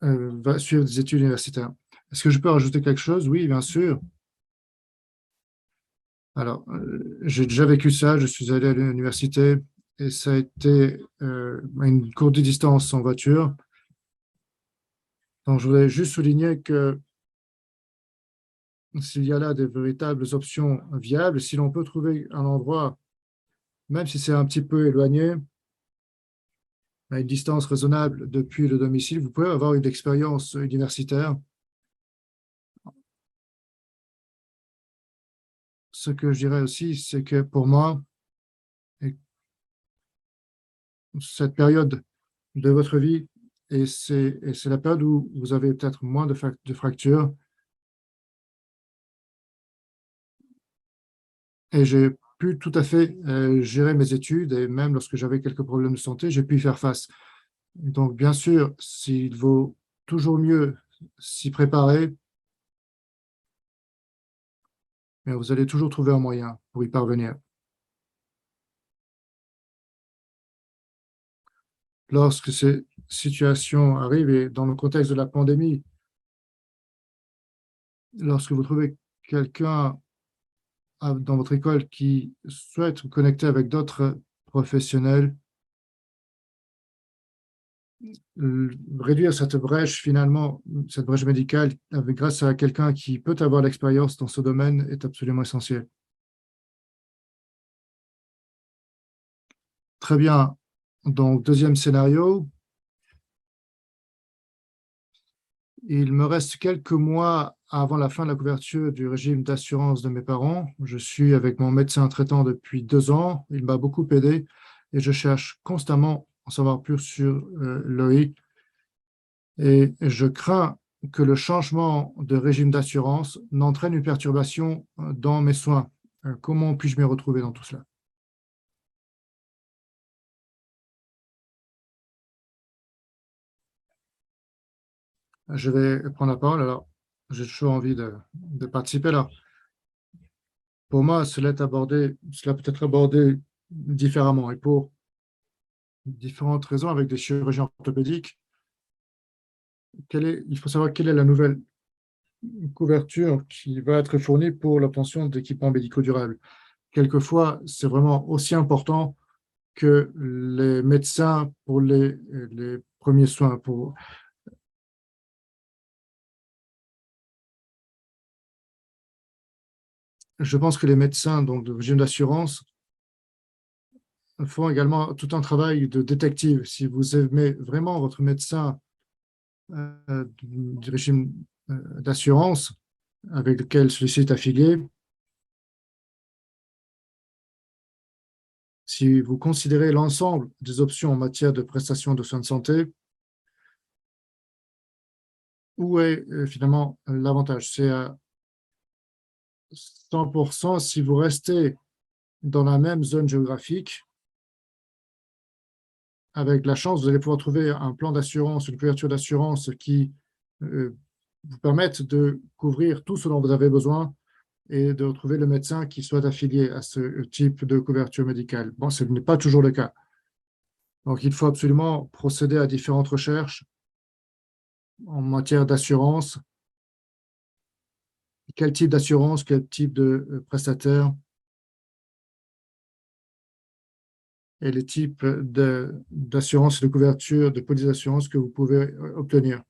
va suivre des études universitaires. Est-ce que je peux rajouter quelque chose? Oui, bien sûr. Alors, j'ai déjà vécu ça. Je suis allé à l'université et ça a été une courte distance en voiture. Donc, je voudrais juste souligner que s'il y a là des véritables options viables, si l'on peut trouver un endroit, même si c'est un petit peu éloigné, à une distance raisonnable depuis le domicile, vous pouvez avoir une expérience universitaire. Ce que je dirais aussi, c'est que pour moi, cette période de votre vie, et c'est la période où vous avez peut-être moins de fractures, et j'ai pu tout à fait gérer mes études, et même lorsque j'avais quelques problèmes de santé, j'ai pu y faire face. Donc, bien sûr, s'il vaut toujours mieux s'y préparer, mais vous allez toujours trouver un moyen pour y parvenir. Lorsque ces situations arrivent, et dans le contexte de la pandémie, lorsque vous trouvez quelqu'un dans votre école qui souhaite vous connecter avec d'autres professionnels, réduire cette brèche, finalement, cette brèche médicale, grâce à quelqu'un qui peut avoir l'expérience dans ce domaine, est absolument essentiel. Très bien. Donc, deuxième scénario, il me reste quelques mois avant la fin de la couverture du régime d'assurance de mes parents. Je suis avec mon médecin traitant depuis 2 ans. Il m'a beaucoup aidé et je cherche constamment en savoir plus sur l'OI. Et je crains que le changement de régime d'assurance n'entraîne une perturbation dans mes soins. Comment puis-je m'y retrouver dans tout cela? Je vais prendre la parole. Alors, j'ai toujours envie de participer. Alors, pour moi, cela peut être abordé différemment et pour différentes raisons avec des chirurgiens orthopédiques. Il faut savoir quelle est la nouvelle couverture qui va être fournie pour l'obtention d'équipements médicaux durables. Quelquefois, c'est vraiment aussi important que les médecins pour les premiers soins. Je pense que les médecins donc, de régime d'assurance font également tout un travail de détective. Si vous aimez vraiment votre médecin du régime d'assurance avec lequel celui-ci est affilié, si vous considérez l'ensemble des options en matière de prestations de soins de santé, où est finalement l'avantage? C'est à 100% si vous restez dans la même zone géographique. Avec la chance, vous allez pouvoir trouver un plan d'assurance, une couverture d'assurance qui vous permette de couvrir tout ce dont vous avez besoin et de retrouver le médecin qui soit affilié à ce type de couverture médicale. Bon, ce n'est pas toujours le cas. Donc, il faut absolument procéder à différentes recherches en matière d'assurance. Quel type d'assurance, quel type de prestataire et les types d'assurance et de couverture, de police d'assurance que vous pouvez obtenir.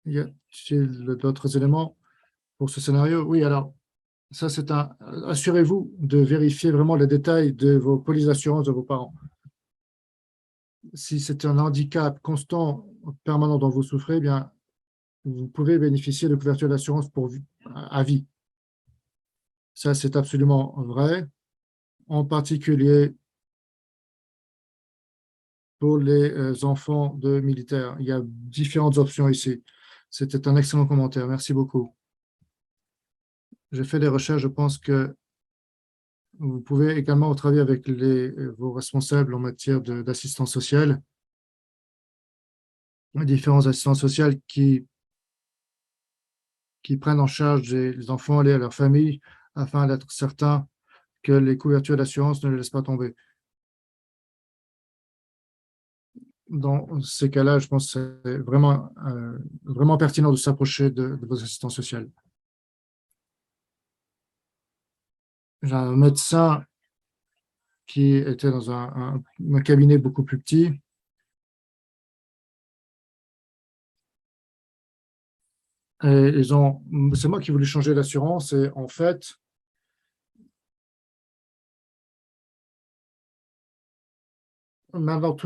Y a-t-il d'autres éléments pour ce scénario? Oui, alors, ça, assurez-vous de vérifier vraiment les détails de vos polices d'assurance de vos parents. Si c'est un handicap constant, permanent dont vous souffrez, eh bien, vous pouvez bénéficier de couverture d'assurance à vie. Ça, c'est absolument vrai, en particulier pour les enfants de militaires. Il y a différentes options ici. C'était un excellent commentaire. Merci beaucoup. J'ai fait des recherches. Je pense que vous pouvez également travailler avec vos responsables en matière d'assistance sociale, différents assistants sociaux qui prennent en charge les enfants et leurs familles afin d'être certains que les couvertures d'assurance ne les laissent pas tomber. Dans ces cas-là, je pense que c'est vraiment pertinent de s'approcher de vos assistants sociaux. J'ai un médecin qui était dans un cabinet beaucoup plus petit. Et c'est moi qui ai voulu changer d'assurance et en fait, maintenant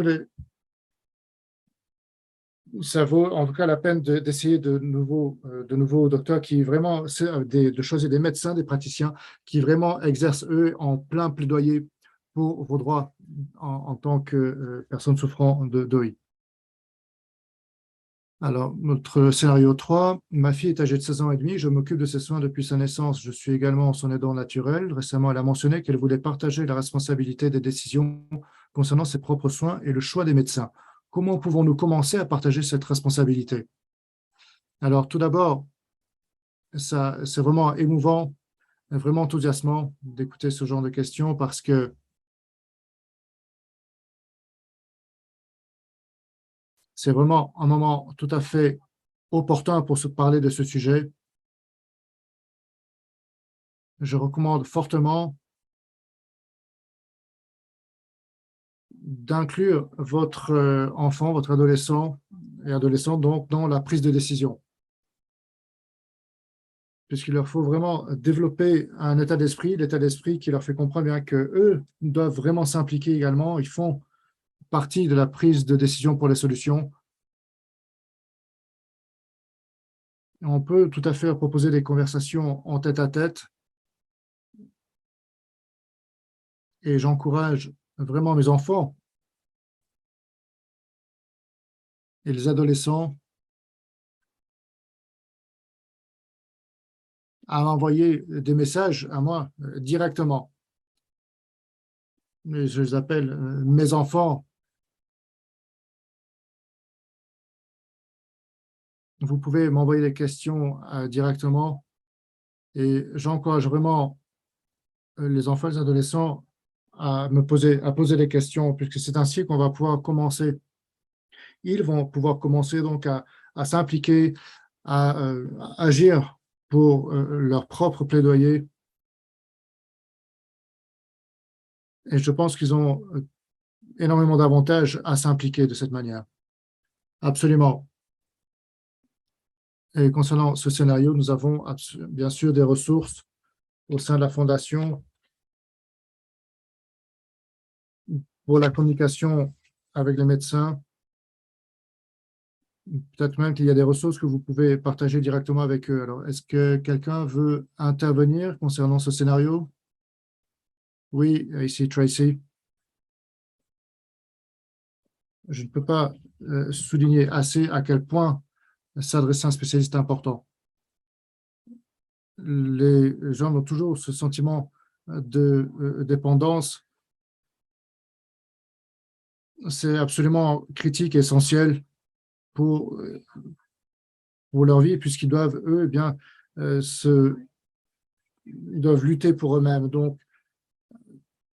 ça vaut en tout cas la peine d'essayer de nouveaux docteurs qui vraiment, de choisir des médecins, des praticiens qui vraiment exercent eux en plein plaidoyer pour vos droits en tant que personne souffrant d'OI. Alors, notre scénario 3, ma fille est âgée de 16 ans et demi, je m'occupe de ses soins depuis sa naissance. Je suis également son aidant naturel. Récemment, elle a mentionné qu'elle voulait partager la responsabilité des décisions concernant ses propres soins et le choix des médecins. Comment pouvons-nous commencer à partager cette responsabilité? Alors, tout d'abord, c'est vraiment émouvant, vraiment enthousiasmant d'écouter ce genre de questions parce que c'est vraiment un moment tout à fait opportun pour se parler de ce sujet. Je recommande fortement d'inclure votre enfant, votre adolescent et adolescente donc dans la prise de décision, puisqu'il leur faut vraiment développer un état d'esprit, l'état d'esprit qui leur fait comprendre bien qu'eux doivent vraiment s'impliquer également. Ils font partie de la prise de décision pour les solutions. On peut tout à fait proposer des conversations en tête-à-tête et j'encourage vraiment mes enfants et les adolescents à m'envoyer des messages à moi directement. Mais je les appelle mes enfants. Vous pouvez m'envoyer des questions directement et j'encourage vraiment les enfants et les adolescents à poser des questions, puisque c'est ainsi qu'on va pouvoir commencer. Ils vont pouvoir commencer donc à s'impliquer, à agir pour leur propre plaidoyer. Et je pense qu'ils ont énormément d'avantages à s'impliquer de cette manière. Absolument. Et concernant ce scénario, nous avons bien sûr des ressources au sein de la Fondation pour la communication avec les médecins. Peut-être même qu'il y a des ressources que vous pouvez partager directement avec eux. Alors, est-ce que quelqu'un veut intervenir concernant ce scénario? Oui, ici Tracy. Je ne peux pas souligner assez à quel point s'adresser à un spécialiste est important. Les gens ont toujours ce sentiment de dépendance. C'est absolument critique et essentiel pour, pour leur vie, puisqu'ils doivent, eux, eh bien, ils doivent lutter pour eux-mêmes. Donc,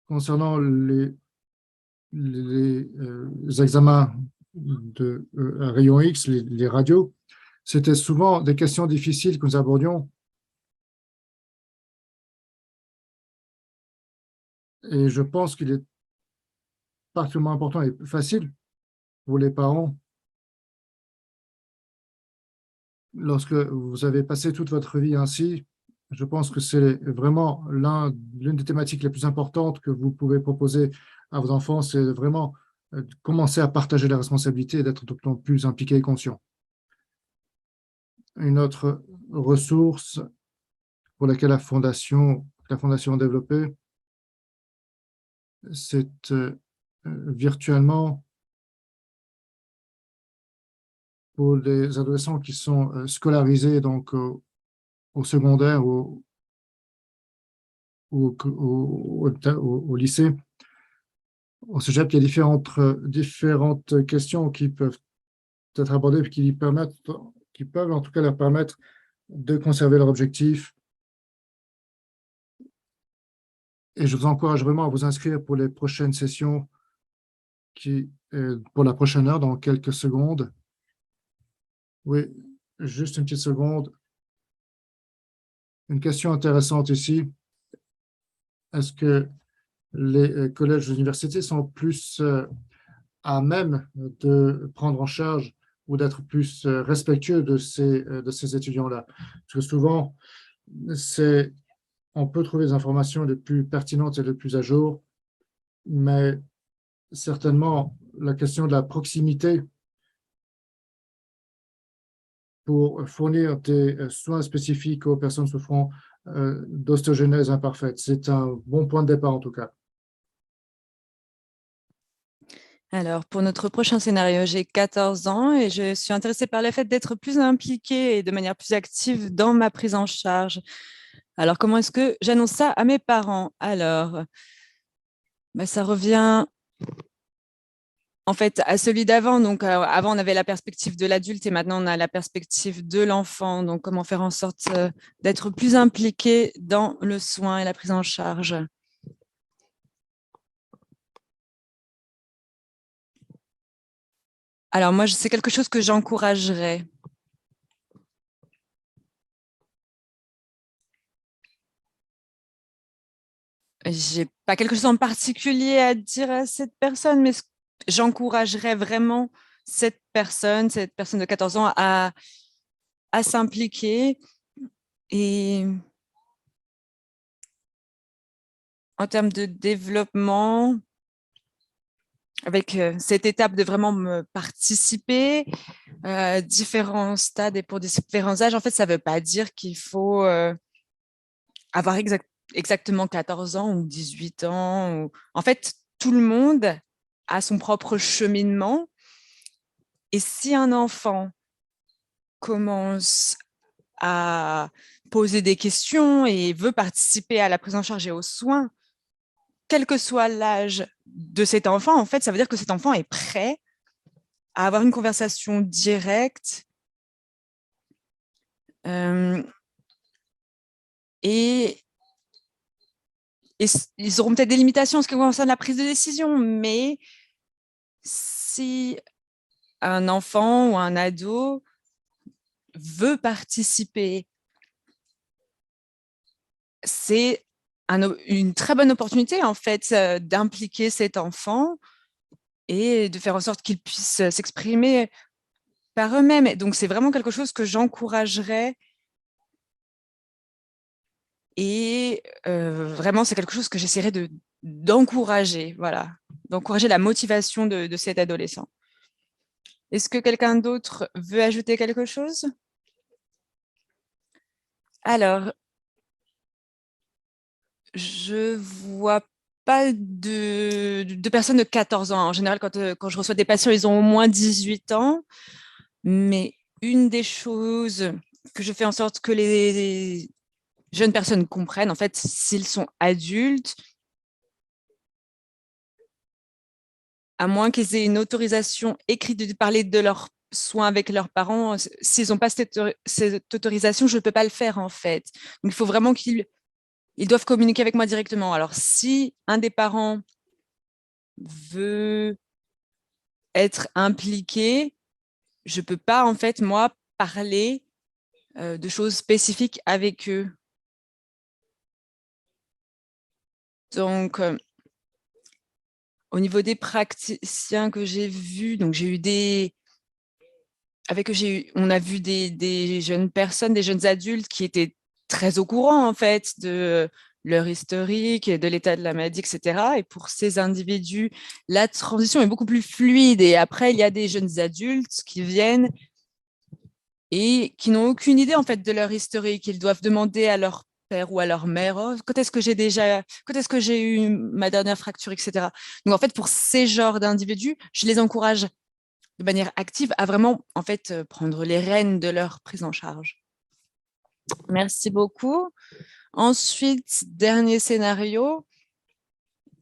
concernant les examens de rayons X, les radios, c'était souvent des questions difficiles que nous abordions. Et je pense qu'il est particulièrement important et facile pour les parents lorsque vous avez passé toute votre vie ainsi, je pense que c'est vraiment l'une des thématiques les plus importantes que vous pouvez proposer à vos enfants, c'est vraiment de commencer à partager la responsabilité et d'être d'autant plus impliqué et conscient. Une autre ressource pour laquelle la fondation a développé, c'est virtuellement pour les adolescents qui sont scolarisés donc au secondaire ou au lycée, au cégep, il y a différentes questions qui peuvent être abordées et qui peuvent en tout cas leur permettre de conserver leur objectif. Et je vous encourage vraiment à vous inscrire pour les prochaines sessions pour la prochaine heure dans quelques secondes. Oui, juste une petite seconde. Une question intéressante ici. Est-ce que les collèges et universités sont plus à même de prendre en charge ou d'être plus respectueux de ces étudiants-là? Parce que souvent, on peut trouver les informations les plus pertinentes et les plus à jour, mais certainement la question de la proximité pour fournir des soins spécifiques aux personnes souffrant d'ostéogenèse imparfaite. C'est un bon point de départ en tout cas. Alors, pour notre prochain scénario, j'ai 14 ans et je suis intéressée par le fait d'être plus impliquée et de manière plus active dans ma prise en charge. Alors, comment est-ce que j'annonce ça à mes parents? Alors, ça revient en fait à celui d'avant. Donc, avant, on avait la perspective de l'adulte et maintenant, on a la perspective de l'enfant. Donc, comment faire en sorte d'être plus impliqué dans le soin et la prise en charge? Alors, moi, c'est quelque chose que j'encouragerais. J'ai pas quelque chose en particulier à dire à cette personne, mais j'encouragerais vraiment cette personne de 14 ans à s'impliquer. Et en termes de développement, avec cette étape de vraiment me participer, différents stades et pour différents âges, en fait, ça ne veut pas dire qu'il faut avoir exactement 14 ans ou 18 ans. En fait, tout le monde a son propre cheminement. Et si un enfant commence à poser des questions et veut participer à la prise en charge et aux soins, quel que soit l'âge de cet enfant, en fait, ça veut dire que cet enfant est prêt à avoir une conversation directe et, ils auront peut-être des limitations en ce qui concerne la prise de décision, mais si un enfant ou un ado veut participer, c'est une très bonne opportunité en fait d'impliquer cet enfant et de faire en sorte qu'ils puissent s'exprimer par eux-mêmes. Donc, c'est vraiment quelque chose que j'encouragerais et vraiment, c'est quelque chose que j'essaierais d'encourager, voilà, d'encourager la motivation de cet adolescent. Est-ce que quelqu'un d'autre veut ajouter quelque chose? Alors, je vois pas de personnes de 14 ans. En général, quand je reçois des patients, ils ont au moins 18 ans. Mais une des choses que je fais en sorte que les jeunes personnes comprennent, en fait, s'ils sont adultes, à moins qu'ils aient une autorisation écrite de parler de leurs soins avec leurs parents, s'ils n'ont pas cette autorisation, je ne peux pas le faire, en fait. Donc, il faut vraiment ils doivent communiquer avec moi directement. Alors, si un des parents veut être impliqué, je ne peux pas, en fait, moi, parler de choses spécifiques avec eux. Donc, au niveau des praticiens que j'ai vus, donc j'ai eu on a vu des jeunes personnes, des jeunes adultes qui étaient très au courant en fait de leur historique, de l'état de la maladie, etc. Et pour ces individus, la transition est beaucoup plus fluide. Et après, il y a des jeunes adultes qui viennent et qui n'ont aucune idée en fait de leur historique. Ils doivent demander à leur père ou à leur mère, oh, quand est-ce que j'ai eu ma dernière fracture, etc. Donc en fait, pour ces genres d'individus, je les encourage de manière active à vraiment en fait prendre les rênes de leur prise en charge. Merci beaucoup. Ensuite, dernier scénario.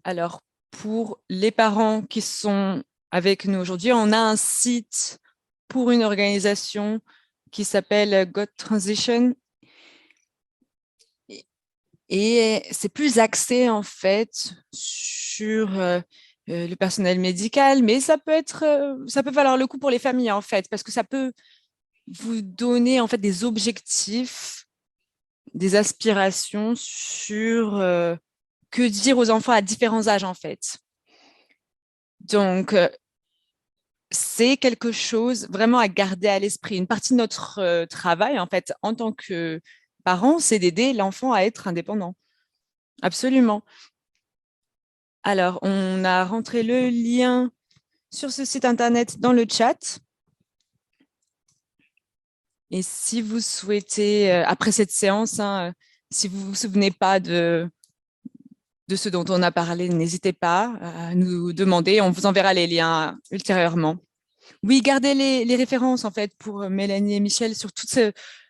Alors, pour les parents qui sont avec nous aujourd'hui, on a un site pour une organisation qui s'appelle God Transition. Et c'est plus axé en fait sur le personnel médical, mais ça peut valoir le coup pour les familles en fait, parce que ça peut vous donner en fait des objectifs, des aspirations sur que dire aux enfants à différents âges en fait. Donc, c'est quelque chose vraiment à garder à l'esprit. Une partie de notre travail en fait en tant que parents, c'est d'aider l'enfant à être indépendant. Absolument. Alors, on a rentré le lien sur ce site internet dans le chat. Et si vous souhaitez, après cette séance, si vous ne vous souvenez pas de ce dont on a parlé, n'hésitez pas à nous demander. On vous enverra les liens ultérieurement. Oui, gardez les références en fait pour Mélanie et Michel sur tout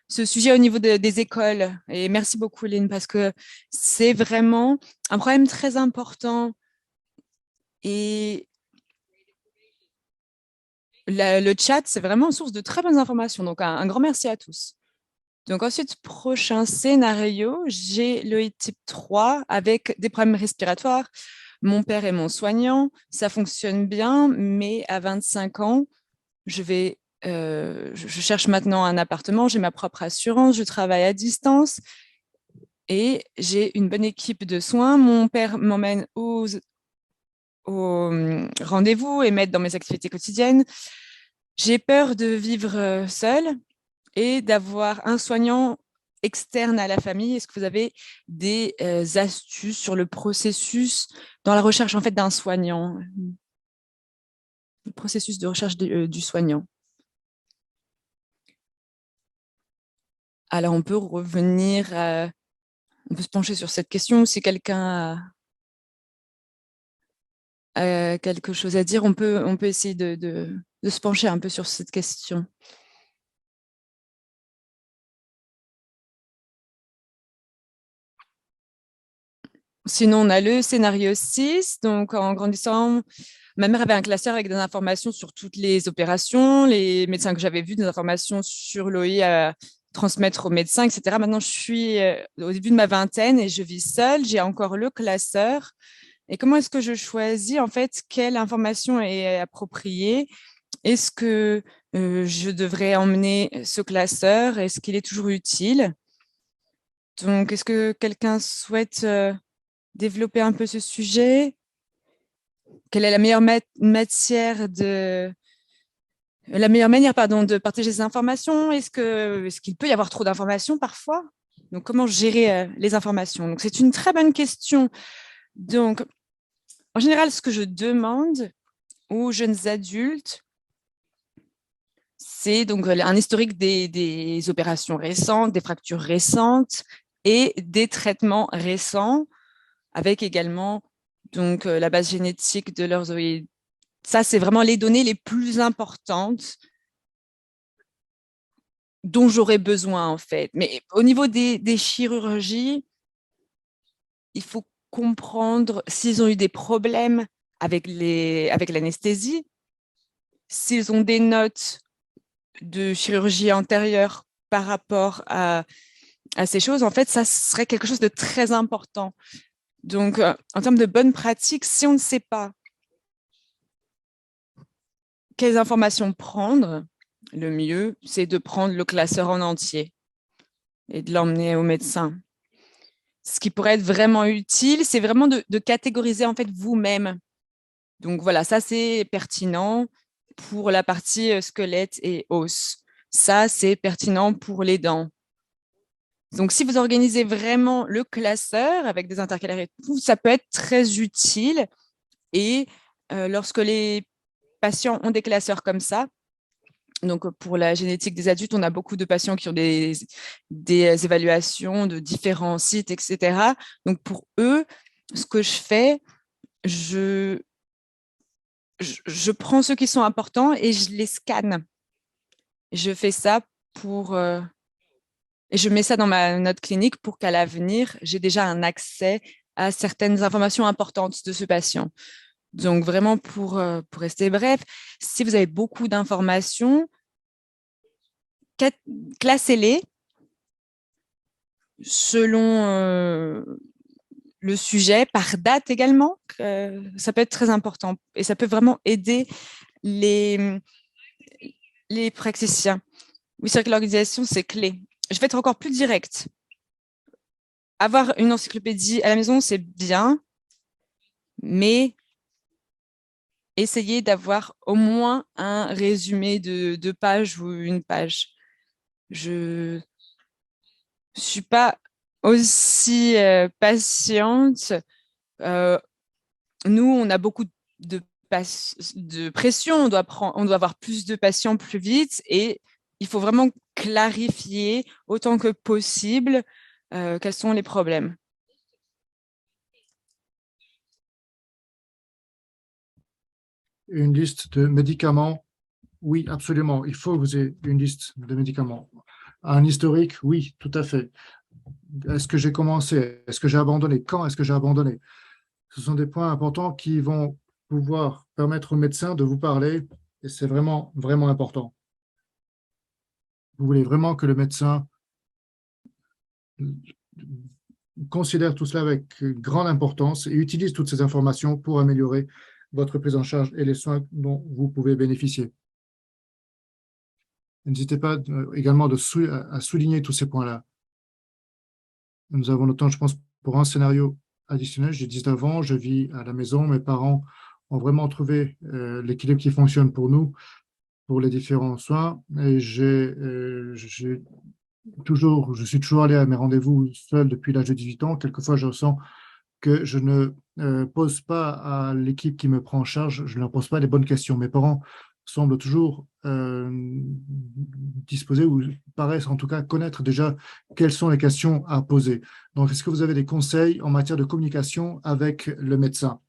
ce sujet au niveau des écoles. Et merci beaucoup, Lynn, parce que c'est vraiment un problème très important. Et le chat, c'est vraiment une source de très bonnes informations. Donc, un grand merci à tous. Donc, ensuite, prochain scénario, j'ai le type 3 avec des problèmes respiratoires. Mon père est mon soignant. Ça fonctionne bien, mais à 25 ans, je cherche maintenant un appartement. J'ai ma propre assurance. Je travaille à distance et j'ai une bonne équipe de soins. Mon père m'emmène au rendez-vous et m'aide dans mes activités quotidiennes. J'ai peur de vivre seule et d'avoir un soignant externe à la famille. Est-ce que vous avez des astuces sur le processus dans la recherche en fait d'un soignant, le processus de recherche du soignant? Alors, on peut revenir, on peut se pencher sur cette question. Si quelqu'un a quelque chose à dire, on peut essayer de se pencher un peu sur cette question. Sinon, on a le scénario 6. Donc, en grandissant, ma mère avait un classeur avec des informations sur toutes les opérations, les médecins que j'avais vus, des informations sur l'OI à transmettre aux médecins, etc. Maintenant, je suis au début de ma vingtaine et je vis seule. J'ai encore le classeur. Et comment est-ce que je choisis, en fait, quelle information est appropriée? Est-ce que je devrais emmener ce classeur? Est-ce qu'il est toujours utile? Donc, est-ce que quelqu'un souhaite développer un peu ce sujet? Quelle est la meilleure manière de partager ces informations? Est-ce qu'il peut y avoir trop d'informations parfois? Donc, comment gérer les informations? Donc, c'est une très bonne question. Donc, en général, ce que je demande aux jeunes adultes, c'est donc un historique des opérations récentes, des fractures récentes et des traitements récents, avec également donc la base génétique de leurs OI. Ça, c'est vraiment les données les plus importantes dont j'aurais besoin, en fait. Mais au niveau des chirurgies, il faut comprendre s'ils ont eu des problèmes avec l'anesthésie, s'ils ont des notes de chirurgie antérieure par rapport à ces choses. En fait, ça serait quelque chose de très important. Donc, en termes de bonnes pratiques, si on ne sait pas quelles informations prendre, le mieux, c'est de prendre le classeur en entier et de l'emmener au médecin. Ce qui pourrait être vraiment utile, c'est vraiment de catégoriser en fait vous-même. Donc voilà, ça c'est pertinent. pour la partie squelette et os. Ça, c'est pertinent pour les dents. Donc, si vous organisez vraiment le classeur avec des intercalaires et tout, ça peut être très utile. Et lorsque les patients ont des classeurs comme ça, donc pour la génétique des adultes, on a beaucoup de patients qui ont des évaluations de différents sites, etc. Donc, pour eux, ce que je fais, je prends ceux qui sont importants et je les scanne. Je fais ça pour... et je mets ça dans ma note clinique pour qu'à l'avenir, j'ai déjà un accès à certaines informations importantes de ce patient. Donc, vraiment, pour rester bref, si vous avez beaucoup d'informations, classez-les selon le sujet, par date également. Ça peut être très important et ça peut vraiment aider les, les praticiens. Oui, c'est vrai que l'organisation, c'est clé. Je vais être encore plus direct. Avoir une encyclopédie à la maison, c'est bien, mais essayez d'avoir au moins un résumé de 2 pages ou une page. Je suis pas aussi patiente. Euh, Nous, on a beaucoup de pression. On doit avoir plus de patients plus vite et il faut vraiment clarifier autant que possible quels sont les problèmes. Une liste de médicaments, oui, absolument. Il faut que vous ayez une liste de médicaments. Un historique, oui, tout à fait. Est-ce que j'ai commencé? Est-ce que j'ai abandonné? Quand est-ce que j'ai abandonné? Ce sont des points importants qui vont pouvoir permettre au médecin de vous parler et c'est vraiment, vraiment important. Vous voulez vraiment que le médecin considère tout cela avec grande importance et utilise toutes ces informations pour améliorer votre prise en charge et les soins dont vous pouvez bénéficier. N'hésitez pas également à souligner tous ces points-là. Nous avons le temps, je pense, pour un scénario additionnel. J'ai 19 ans, je vis à la maison. Mes parents ont vraiment trouvé l'équilibre qui fonctionne pour nous, pour les différents soins. Et je suis toujours allé à mes rendez-vous seul depuis l'âge de 18 ans. Quelquefois, je ressens que je ne pose pas à l'équipe qui me prend en charge, je ne leur pose pas les bonnes questions. Mes parents semblent toujours disposés ou paraissent en tout cas connaître déjà quelles sont les questions à poser. Donc, est-ce que vous avez des conseils en matière de communication avec le médecin?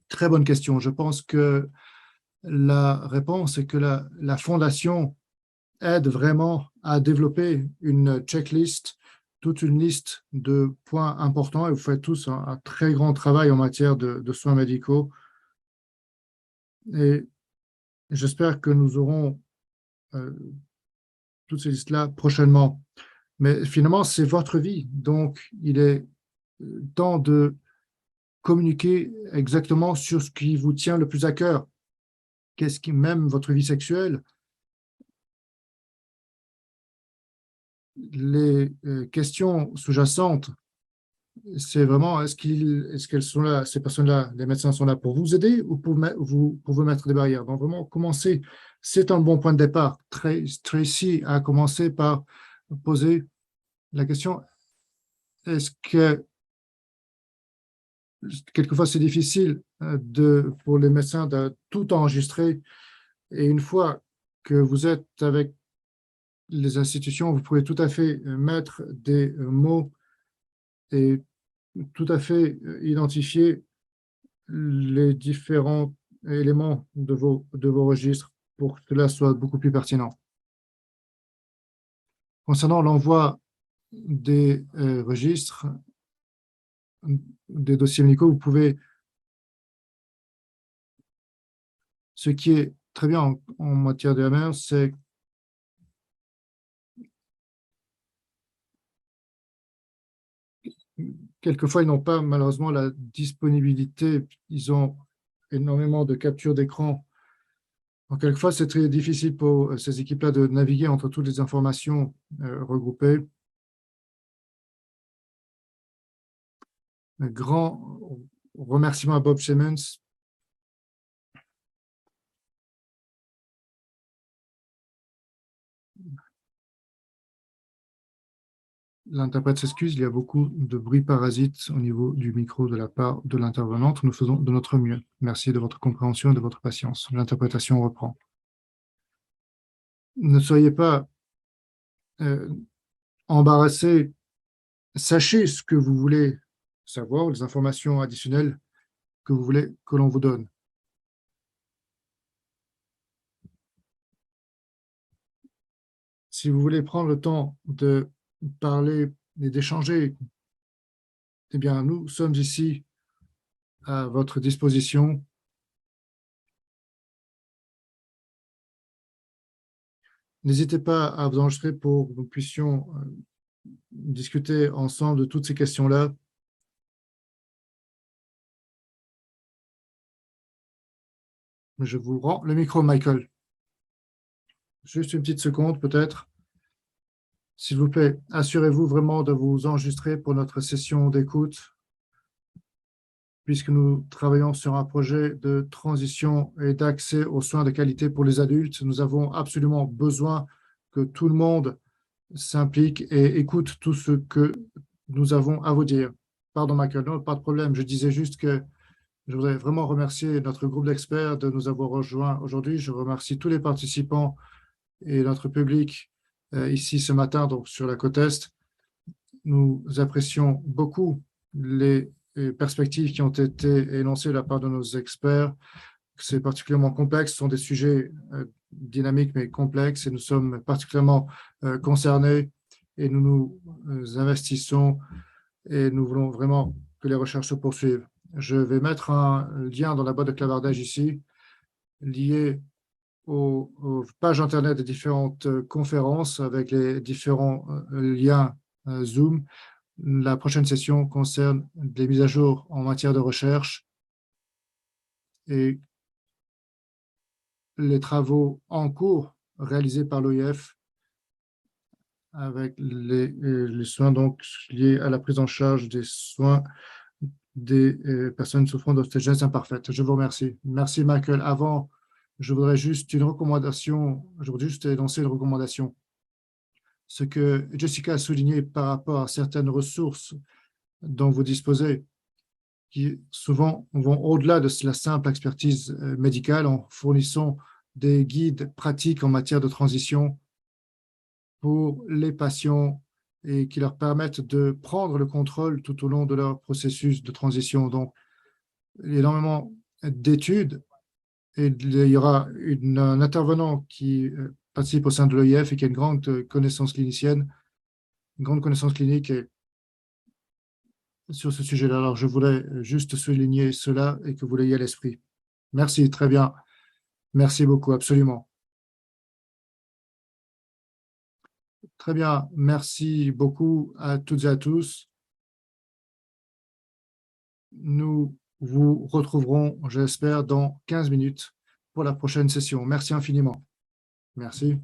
Très bonne question. Je pense que la réponse est que la fondation aide vraiment à développer une checklist, toute une liste de points importants et vous faites tous un très grand travail en matière de soins médicaux. Et j'espère que nous aurons euh, toutes ces listes-là prochainement. Mais finalement, c'est votre vie. Donc, il est temps de communiquer exactement sur ce qui vous tient le plus à cœur. Qu'est-ce qui, même votre vie sexuelle, les questions sous-jacentes c'est vraiment, est-ce qu'elles sont là, ces personnes-là, les médecins sont là pour vous aider ou pour vous mettre des barrières? Donc vraiment, commencer, c'est un bon point de départ. Tracy a commencé par poser la question, est-ce que quelquefois c'est difficile pour les médecins de tout enregistrer et une fois que vous êtes avec les institutions, vous pouvez tout à fait mettre des mots et tout à fait identifier les différents éléments de vos registres pour que cela soit beaucoup plus pertinent. Concernant l'envoi des registres, des dossiers médicaux, vous pouvez, ce qui est très bien en matière de MR, c'est quelquefois, ils n'ont pas malheureusement la disponibilité, ils ont énormément de captures d'écran. Donc, quelquefois, c'est très difficile pour ces équipes-là de naviguer entre toutes les informations regroupées. Un grand remerciement à Bob Simmons L'interprète s'excuse, il y a beaucoup de bruit parasite au niveau du micro de la part de l'intervenante. Nous faisons de notre mieux. Merci de votre compréhension et de votre patience. L'interprétation reprend. Ne soyez pas embarrassés. Sachez ce que vous voulez savoir, les informations additionnelles que vous voulez que l'on vous donne. Si vous voulez prendre le temps de parler et d'échanger, eh bien, nous sommes ici à votre disposition. N'hésitez pas à vous enregistrer pour que nous puissions discuter ensemble de toutes ces questions-là. Je vous rends le micro, Michael. Juste une petite seconde, peut-être. S'il vous plaît, assurez-vous vraiment de vous enregistrer pour notre session d'écoute, puisque nous travaillons sur un projet de transition et d'accès aux soins de qualité pour les adultes. Nous avons absolument besoin que tout le monde s'implique et écoute tout ce que nous avons à vous dire. Pardon, Michael, non, pas de problème. Je disais juste que je voudrais vraiment remercier notre groupe d'experts de nous avoir rejoints aujourd'hui. Je remercie tous les participants et notre public ici ce matin, donc sur la côte Est. Nous apprécions beaucoup les perspectives qui ont été énoncées de la part de nos experts. C'est particulièrement complexe, ce sont des sujets dynamiques mais complexes et nous sommes particulièrement concernés et nous nous investissons et nous voulons vraiment que les recherches se poursuivent. Je vais mettre un lien dans la boîte de clavardage ici, lié aux pages Internet des différentes conférences avec les différents liens Zoom. La prochaine session concerne des mises à jour en matière de recherche et les travaux en cours réalisés par l'OIF avec les soins donc liés à la prise en charge des soins des personnes souffrant d'ostéogenèse imparfaite. Je vous remercie. Merci, Michael. Avant, je voudrais juste une recommandation. Je voudrais juste énoncer une recommandation. Ce que Jessica a souligné par rapport à certaines ressources dont vous disposez, qui souvent vont au-delà de la simple expertise médicale en fournissant des guides pratiques en matière de transition pour les patients et qui leur permettent de prendre le contrôle tout au long de leur processus de transition. Donc, il y a énormément d'études et il y aura un intervenant qui participe au sein de l'OIF et qui a une grande connaissance clinicienne, une grande connaissance clinique sur ce sujet-là. Alors, je voulais juste souligner cela et que vous l'ayez à l'esprit. Merci, très bien. Merci beaucoup, absolument. Très bien, merci beaucoup à toutes et à tous. Nous vous retrouverons, j'espère, dans 15 minutes pour la prochaine session. Merci infiniment. Merci.